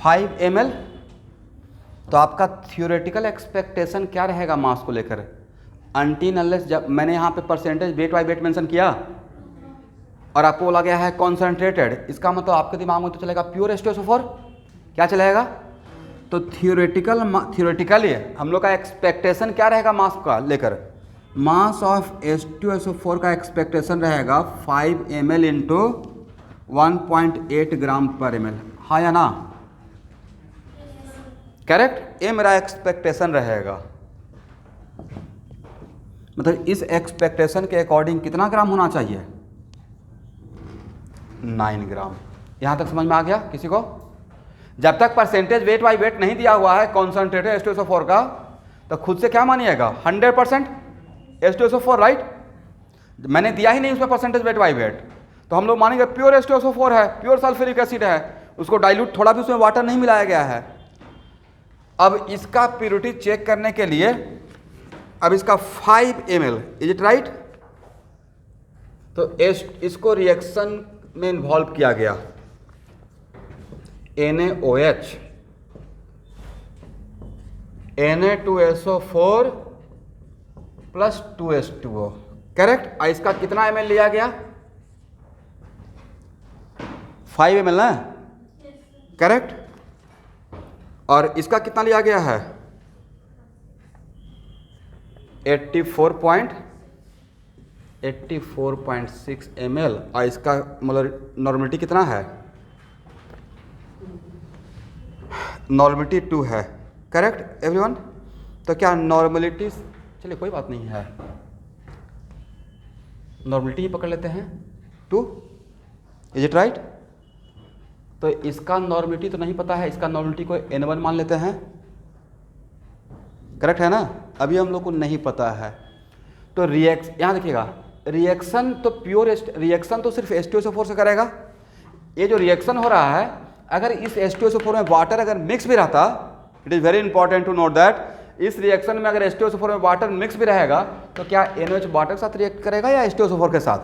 5 ml। तो आपका थियोरेटिकल एक्सपेक्टेशन क्या रहेगा मास को लेकर? अनटिल अनलेस, जब मैंने यहाँ पे percentage weight by weight mention किया और आपको बोला गया है कॉन्सेंट्रेटेड, इसका मतलब आपके दिमाग में तो चलेगा प्योर H2SO4, क्या चलेगा? तो थियोरेटिकली हम लोग का एक्सपेक्टेशन क्या रहेगा मास का लेकर? मास ऑफ H2SO4 का एक्सपेक्टेशन रहेगा 5 ml इंटू 1.8 ग्राम पर ml, हाँ या ना? करेक्ट, ये मेरा एक्सपेक्टेशन रहेगा। मतलब इस एक्सपेक्टेशन के अकॉर्डिंग कितना ग्राम होना चाहिए? 9 ग्राम। यहां तक समझ में आ गया किसी को? जब तक परसेंटेज वेट बाई वेट नहीं दिया हुआ है कॉन्सेंट्रेटेड H2SO4 का, तो खुद से क्या मानिएगा? 100% H2SO4, राइट। मैंने दिया ही नहीं उसमें परसेंटेज वेट बाई वेट, तो हम लोग मानेंगे प्योर H2SO4 है, प्योर सल्फ्यूरिक एसिड है, उसको डाइल्यूट, थोड़ा भी उसमें वाटर नहीं मिलाया गया है। अब इसका प्योरिटी चेक करने के लिए अब इसका 5 ml, इज इट राइट? तो इसको रिएक्शन में इन्वॉल्व किया गया, NaOH, Na2SO4 plus 2H2O, correct. और इसका कितना ml लिया गया? 5 ml ना, करेक्ट। और इसका कितना लिया गया है? 84.6 ml। और इसका मतलब नॉर्मलिटी कितना है? नॉर्मलिटी 2 है, करेक्ट एवरीवन। तो क्या नॉर्मलिटी, चलिए कोई बात नहीं है, नॉर्मलिटी ही पकड़ लेते हैं 2, इज इट राइट? तो इसका नॉर्मलिटी तो नहीं पता है, इसका नॉर्मलिटी को N1 मान लेते हैं, करेक्ट है ना? अभी हम लोग को नहीं पता है। तो यहाँ देखिएगा, रिएक्शन तो प्योर रिएक्शन तो सिर्फ H2SO4 से करेगा। ये जो रिएक्शन हो रहा है, अगर इस H2SO4 में वाटर अगर मिक्स भी रहता, it is very important to note that इस रिएक्शन में अगर H2SO4 में वाटर मिक्स भी रहेगा तो क्या NaOH वाटर के साथ रिएक्ट करेगा या H2SO4 के साथ?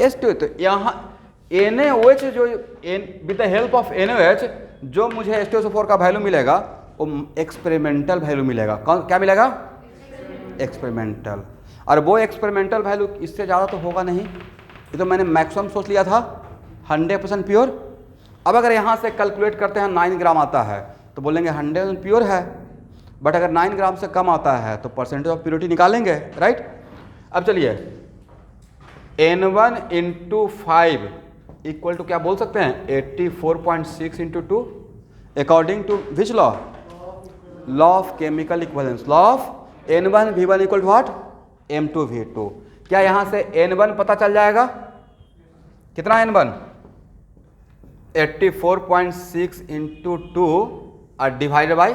H2, तो यहाँ NaOH जो with the help of NaOH जो मुझे H2SO4 का वैल्यू मिलेगा वो एक्सपेरिमेंटल वैल्यू मिलेगा। कौन क्या मिलेगा? एक्सपेरिमेंटल। और वो एक्सपेरिमेंटल वैल्यू इससे ज़्यादा तो होगा नहीं, ये तो मैंने मैक्सिमम सोच लिया था 100% प्योर। अब अगर यहाँ से कैलकुलेट करते हैं 9 ग्राम आता है तो बोलेंगे 100% प्योर है, बट अगर 9 ग्राम से कम आता है तो परसेंटेज ऑफ प्योरिटी निकालेंगे, राइट। अब चलिए N1 इंटू 5 इक्वल टू क्या बोल सकते हैं? 84.6 into 2 according to which law? Law of chemical equivalence, law of N1 V1 equal to what? M2 V2। क्या यहाँ से N1 पता चल जाएगा? कितना N1? 84.6 इंटू 2 और डिवाइडेड बाई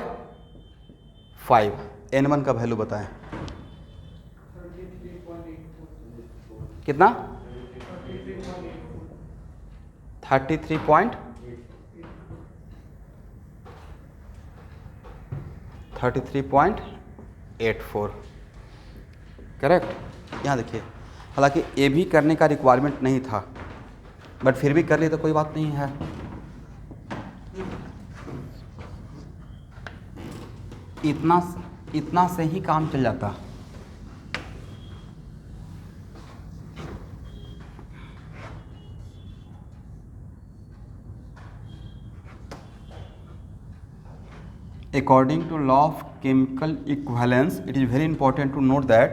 5, N1 का वैल्यू बताएं। कितना? 33.84 करेक्ट। यहाँ देखिए, हालांकि ये भी करने का रिक्वायरमेंट नहीं था, बट फिर भी कर लिए तो कोई बात नहीं है। इतना से ही काम चल जाता। According to law of chemical equivalence, it is very important to note that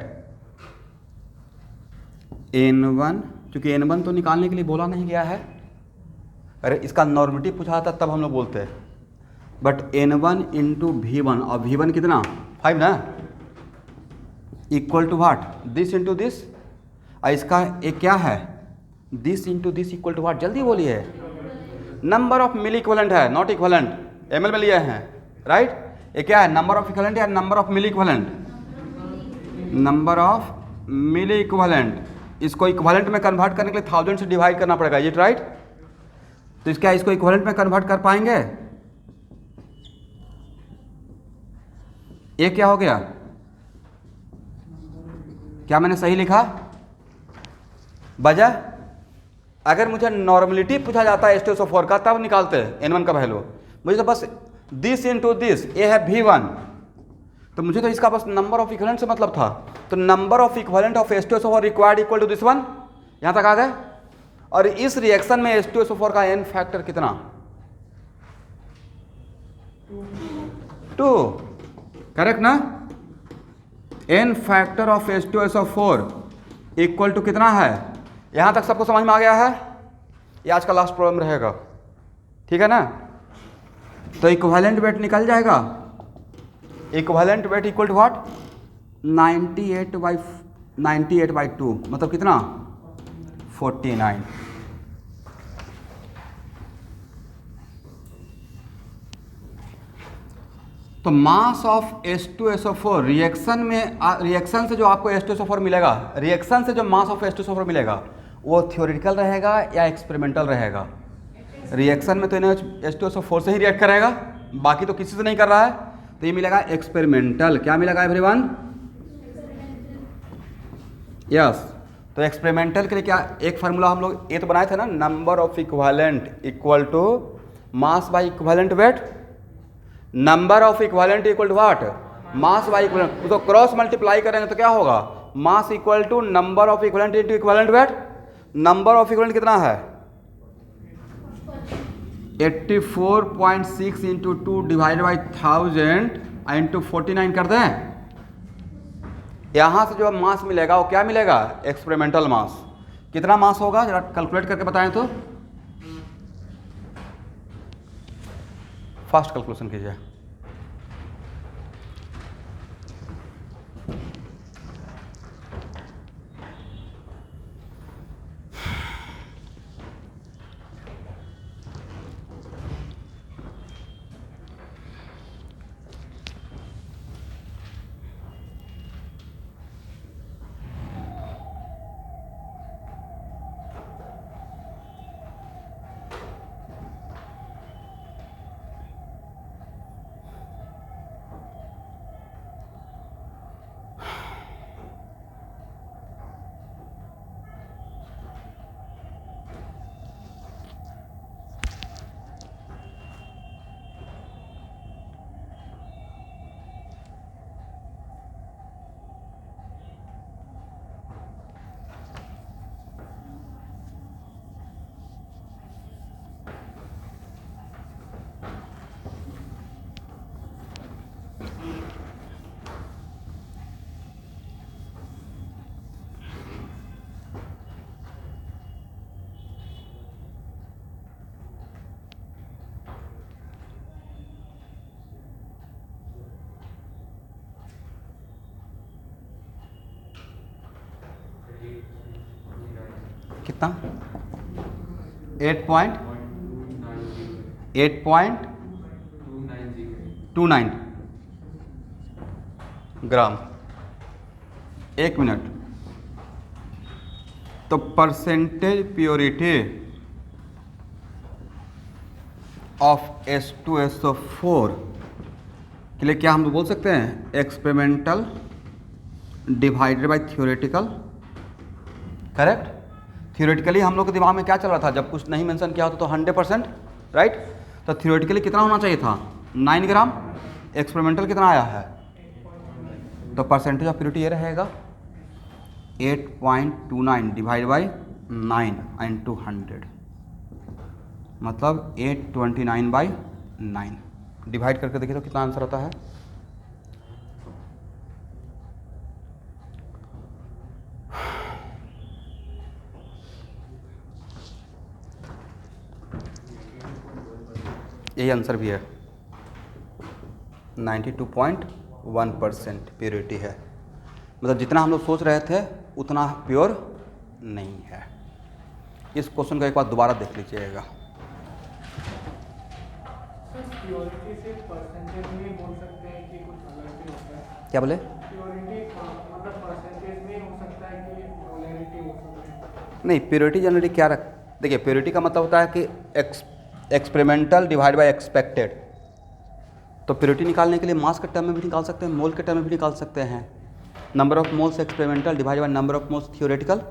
N1, क्योंकि N1 तो निकालने के लिए बोला नहीं गया है, अरे इसका नॉर्मेटिव पूछा था तब हम लोग बोलते हैं, बट N1 इंटू V1, और V1 कितना 5 ना, equal to what, this into this, और इसका एक क्या है, this into this equal to what, जल्दी बोलिए, नंबर ऑफ मिली इक्वलेंट है, नॉट इक्वलेंट, ml में लिए हैं, राइट। ये क्या है, नंबर ऑफ इक्वलेंट या number of milli equivalent, number of milli equivalent. इसको इक्वलेंट में कन्वर्ट करने के लिए 1000 से डिवाइड करना पड़ेगा, ये राइट। तो इसका इसको इक्वलेंट में कन्वर्ट कर पाएंगे, ये क्या हो गया, क्या मैंने सही लिखा, वजह, अगर मुझे नॉर्मलिटी पूछा जाता है H2SO4 का तब निकालते हैं N1 का वैल्यू, मुझे तो बस दिस इंटू दिस, ये है V1, तो मुझे तो इसका बस नंबर ऑफ इक्वलेंट से मतलब था, तो number of equivalent of H2SO4 required equal to this one, यहां तक आ गए। और इस रिएक्शन में H2SO4 का n फैक्टर कितना, 2, करेक्ट ना। n factor of H2SO4 equal to कितना है, यहां तक सबको समझ में आ गया है, ये आज का लास्ट प्रॉब्लम रहेगा, ठीक है ना। तो इक्विवेलेंट वेट निकल जाएगा, equivalent weight equal to what, 98/2, मतलब कितना 49। तो मास ऑफ H2SO4 रिएक्शन से जो आपको H2SO4 मिलेगा, रिएक्शन से जो मास ऑफ H2SO4 मिलेगा वो थ्योरेटिकल रहेगा या एक्सपेरिमेंटल रहेगा। रिएक्शन में तो इन्हें H2SO4 से ही रिएक्ट करेगा, बाकी तो किसी से नहीं कर रहा है, तो ये मिलेगा एक्सपेरिमेंटल। क्या मिलेगा एवरीवन, यस। तो एक्सपेरिमेंटल के लिए क्या, एक फार्मूला हम लोग ये तो बनाए थे ना, number of equivalent equal to mass by equivalent weight, number of equivalent equal to what, mass by equivalent, उसको क्रॉस मल्टीप्लाई करेंगे तो क्या होगा, mass equal to number of equivalent into equivalent weight. Number of equivalent कितना है, 84.6 into 2 divide by 1000 into 49 कर दें। यहां से जो मास मिलेगा वो क्या मिलेगा, एक्सपेरिमेंटल मास। कितना मास होगा जरा कैलकुलेट करके बताएं तो, फास्ट कैलकुलेशन कीजिए। कितना 8.29 ग्राम, 1 मिनट। तो परसेंटेज प्योरिटी ऑफ H2SO4 के लिए क्या हम बोल सकते हैं, experimental divided by theoretical, correct. Theoretically हम लोग के दिमाग में क्या चल रहा था, जब कुछ नहीं मेंशन किया होता तो 100%, राइट। तो थ्योरेटिकली कितना होना चाहिए था, 9 ग्राम। एक्सपेरिमेंटल कितना आया है, तो परसेंटेज ऑफ प्योरिटी ये रहेगा 8.29 डिवाइड बाई 9 इंटू 100, मतलब 829/9। डिवाइड करके देखिए तो कितना आंसर आता है, यही आंसर भी है, 92.1% प्योरिटी है। मतलब जितना हम लोग सोच रहे थे उतना प्योर नहीं है। इस क्वेश्चन को एक बार दोबारा देख लीजिएगा। प्योरिटी से परसेंटेज में बोल सकते हैं कि कुछ अलग भी होता है। क्या बोले, प्योरिटी मतलब परसेंटेज में हो सकता है कि मोलैरिटी हो सकता है। नहीं, प्योरिटी जनरली क्या रख, देखिए प्योरिटी का मतलब होता है कि एक्सपेरिमेंटल डिवाइड बाय एक्सपेक्टेड। तो प्योरिटी निकालने के लिए मास के टर्म में भी निकाल सकते हैं, मोल के टर्म में भी निकाल सकते हैं। Number of moles experimental divide by number of moles theoretical.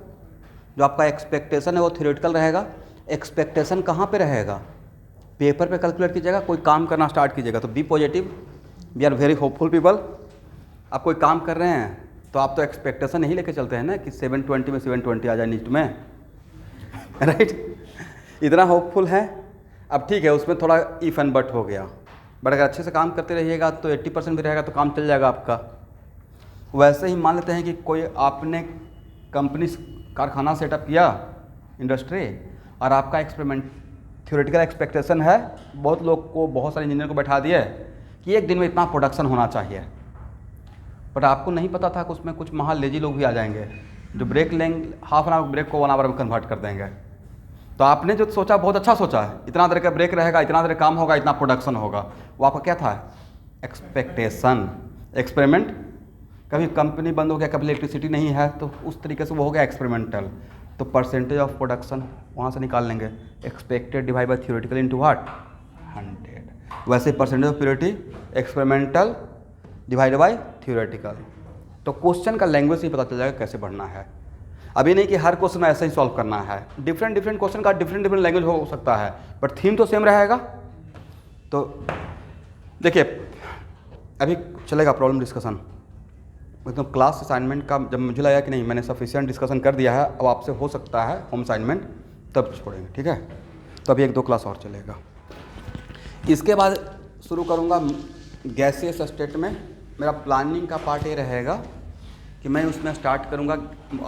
जो आपका एक्सपेक्टेशन है वो थ्योरेटिकल रहेगा। एक्सपेक्टेशन कहाँ पे रहेगा, पेपर पे कैलकुलेट कीजिएगा, कोई काम करना स्टार्ट कीजिएगा तो be positive, we are very hopeful people. आप कोई काम कर रहे हैं तो आप तो एक्सपेक्टेशन नहीं लेके चलते हैं ना कि 720 में 720 आ जाए नीट में, राइट। इतना होपफुल है। अब ठीक है, उसमें थोड़ा इफ एंड बट हो गया, बट अगर अच्छे से काम करते रहिएगा तो 80% भी रहेगा तो काम चल जाएगा आपका। वैसे ही मान लेते हैं कि कोई आपने कंपनी कारखाना सेटअप किया, इंडस्ट्री, और आपका एक्सपेरिमेंट थ्योरेटिकल एक्सपेक्टेशन है, बहुत लोग को, बहुत सारे इंजीनियर को बैठा दिए कि एक दिन में इतना प्रोडक्शन होना चाहिए, बट आपको नहीं पता था कि उसमें कुछ महा लेजी लोग भी आ जाएंगे जो ब्रेक लेंगे, हाफ एन आवर ब्रेक को 1 आवर में कन्वर्ट कर देंगे। तो आपने जो सोचा बहुत अच्छा सोचा है, इतना देर का ब्रेक रहेगा, इतना देर काम होगा, इतना प्रोडक्शन होगा, वो आपका क्या था, एक्सपेक्टेशन। एक्सपेरिमेंट, कभी कंपनी बंद हो गया, कभी इलेक्ट्रिसिटी नहीं है, तो उस तरीके से वो हो गया एक्सपेरिमेंटल। तो परसेंटेज ऑफ प्रोडक्शन वहाँ से निकाल लेंगे, expected divide by theoretical into what, 100। वैसे percentage of purity experimental divide by theoretical. तो क्वेश्चन का लैंग्वेज ही पता चल जाएगा कैसे पढ़ना है। अभी नहीं कि हर क्वेश्चन में ऐसे ही सॉल्व करना है, डिफरेंट क्वेश्चन का डिफरेंट लैंग्वेज हो सकता है, बट थीम तो सेम रहेगा। तो देखिए अभी चलेगा प्रॉब्लम डिस्कशन, मतलब क्लास असाइनमेंट का जब मुझे लगा कि नहीं मैंने सफिशिएंट डिस्कशन कर दिया है, अब आपसे हो सकता है होम असाइनमेंट, तब छोड़ेंगे, ठीक है। तो अभी 1-2 क्लास और चलेगा। इसके बाद शुरू करूँगा गैसियस स्टेट में। मेरा प्लानिंग का पार्ट ये रहेगा कि मैं उसमें स्टार्ट करूँगा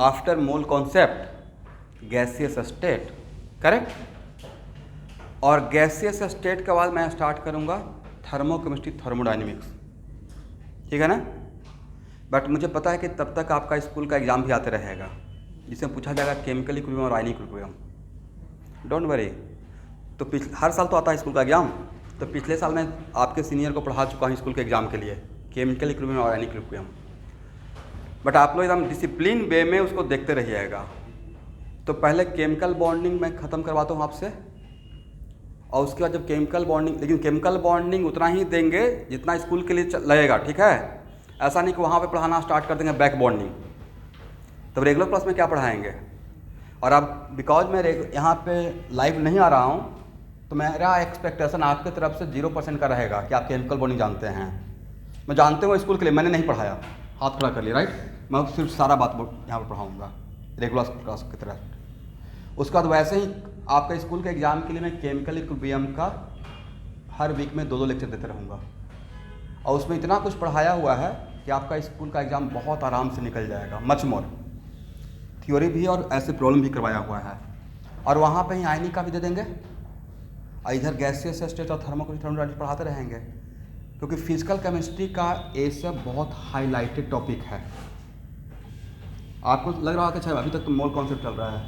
after mole concept gaseous state, correct. और गैसियस स्टेट के बाद मैं स्टार्ट करूँगा थर्मोकेमिस्ट्री थर्मोडायनेमिक्स, ठीक है ना। बट मुझे पता है कि तब तक आपका स्कूल का एग्ज़ाम भी आते रहेगा जिसमें पूछा जाएगा केमिकल इक्विलिब्रियम और आयनिक इक्विलिब्रियम। Don't worry. तो हर साल तो आता है स्कूल का एग्ज़ाम, तो पिछले साल मैं आपके सीनियर को पढ़ा चुका हूँ स्कूल के एग्ज़ाम के लिए केमिकल इक्विलिब्रियम और आयनिक इक्विलिब्रियम। बट आप लोग एकदम डिसिप्लिन वे में उसको देखते रहिएगा। तो पहले केमिकल बॉन्डिंग मैं ख़त्म करवाता हूँ आपसे, और उसके बाद जब केमिकल बॉन्डिंग, लेकिन केमिकल बॉन्डिंग उतना ही देंगे जितना स्कूल के लिए लगेगा, ठीक है। ऐसा नहीं कि वहाँ पे पढ़ाना स्टार्ट कर देंगे बैक बॉन्डिंग। तब रेगुलर क्लास में क्या पढ़ाएंगे। और अब बिकॉज मैं यहाँ पे लाइव नहीं आ रहा हूँ, तो मेरा एक्सपेक्टेशन आपके तरफ से 0% का रहेगा कि आप केमिकल बॉन्डिंग जानते हैं। मैं जानते हूँ स्कूल के लिए, मैंने नहीं पढ़ाया, हाथ खड़ा कर लिया, राइट। मैं सिर्फ सारा बात यहाँ पर पढ़ाऊँगा रेगुलर क्लास की तरह। उसके बाद वैसे ही आपका स्कूल के एग्ज़ाम के लिए मैं केमिकल इक्विलिब्रियम का हर वीक में 2-2 लेक्चर देते रहूँगा, और उसमें इतना कुछ पढ़ाया हुआ है कि आपका स्कूल का एग्ज़ाम बहुत आराम से निकल जाएगा। मच मोर थ्योरी भी और ऐसे प्रॉब्लम भी करवाया हुआ है। और वहाँ पे ही आयनिक का भी दे देंगे, और इधर गैसियस स्टेट और थर्मोकेमिस्ट्री पढ़ाते रहेंगे, क्योंकि फिजिकल केमिस्ट्री का ये सब बहुत हाईलाइटेड टॉपिक है। आपको लग रहा है कि अच्छा अभी तक तो मोल कॉन्सेप्ट चल रहा है,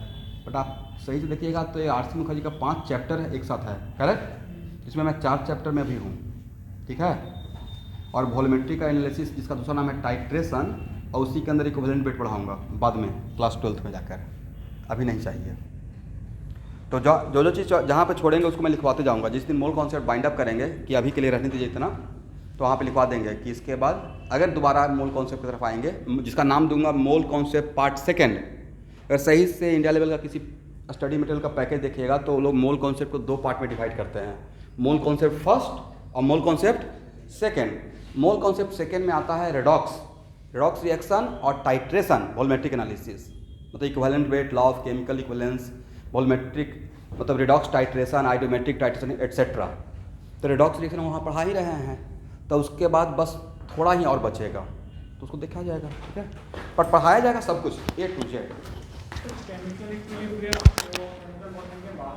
बट आप सही से देखिएगा तो ये आर सी मुखर्जी का 5 चैप्टर एक साथ है, करेक्ट। इसमें मैं 4 चैप्टर में भी हूँ, ठीक है। और वॉल्यूमेट्री का एनालिसिस जिसका दूसरा नाम है टाइट्रेशन, और उसी के अंदर इक्विवेलेंट वेट पढ़ाऊँगा बाद में क्लास 12th में जाकर, अभी नहीं चाहिए। तो जो जो चीज़ जहाँ पे छोड़ेंगे उसको मैं लिखवाते जाऊँगा। जिस दिन मोल कॉन्सेप्ट बाइंड अप करेंगे कि अभी के लिए रहने दीजिए इतना, तो वहाँ पे लिखवा देंगे कि इसके बाद अगर दोबारा मोल कॉन्सेप्ट की तरफ आएंगे, जिसका नाम दूंगा मोल कॉन्सेप्ट पार्ट सेकेंड। अगर सही से इंडिया लेवल का किसी स्टडी मटेरियल का पैकेज देखिएगा तो लोग मोल कॉन्सेप्ट को 2 पार्ट में डिवाइड करते हैं, मोल कॉन्सेप्ट फर्स्ट और mole concept second. Mole concept second में आता है रेडॉक्स रिएक्शन और टाइट्रेशन, वॉल्यूमेट्रिक एनालिसिस, मतलब equivalent weight, law of chemical equivalence, volumetric मतलब redox titration, iodometric titration etcetera. तो रिडॉक्स रिएक्शन वहाँ पढ़ा ही रहे हैं, तो उसके बाद बस थोड़ा ही और बचेगा तो उसको देखा जाएगा, ठीक है, पर पढ़ाया जाएगा सब कुछ A to Z। Chemical equilibrium chemical bonding के बाद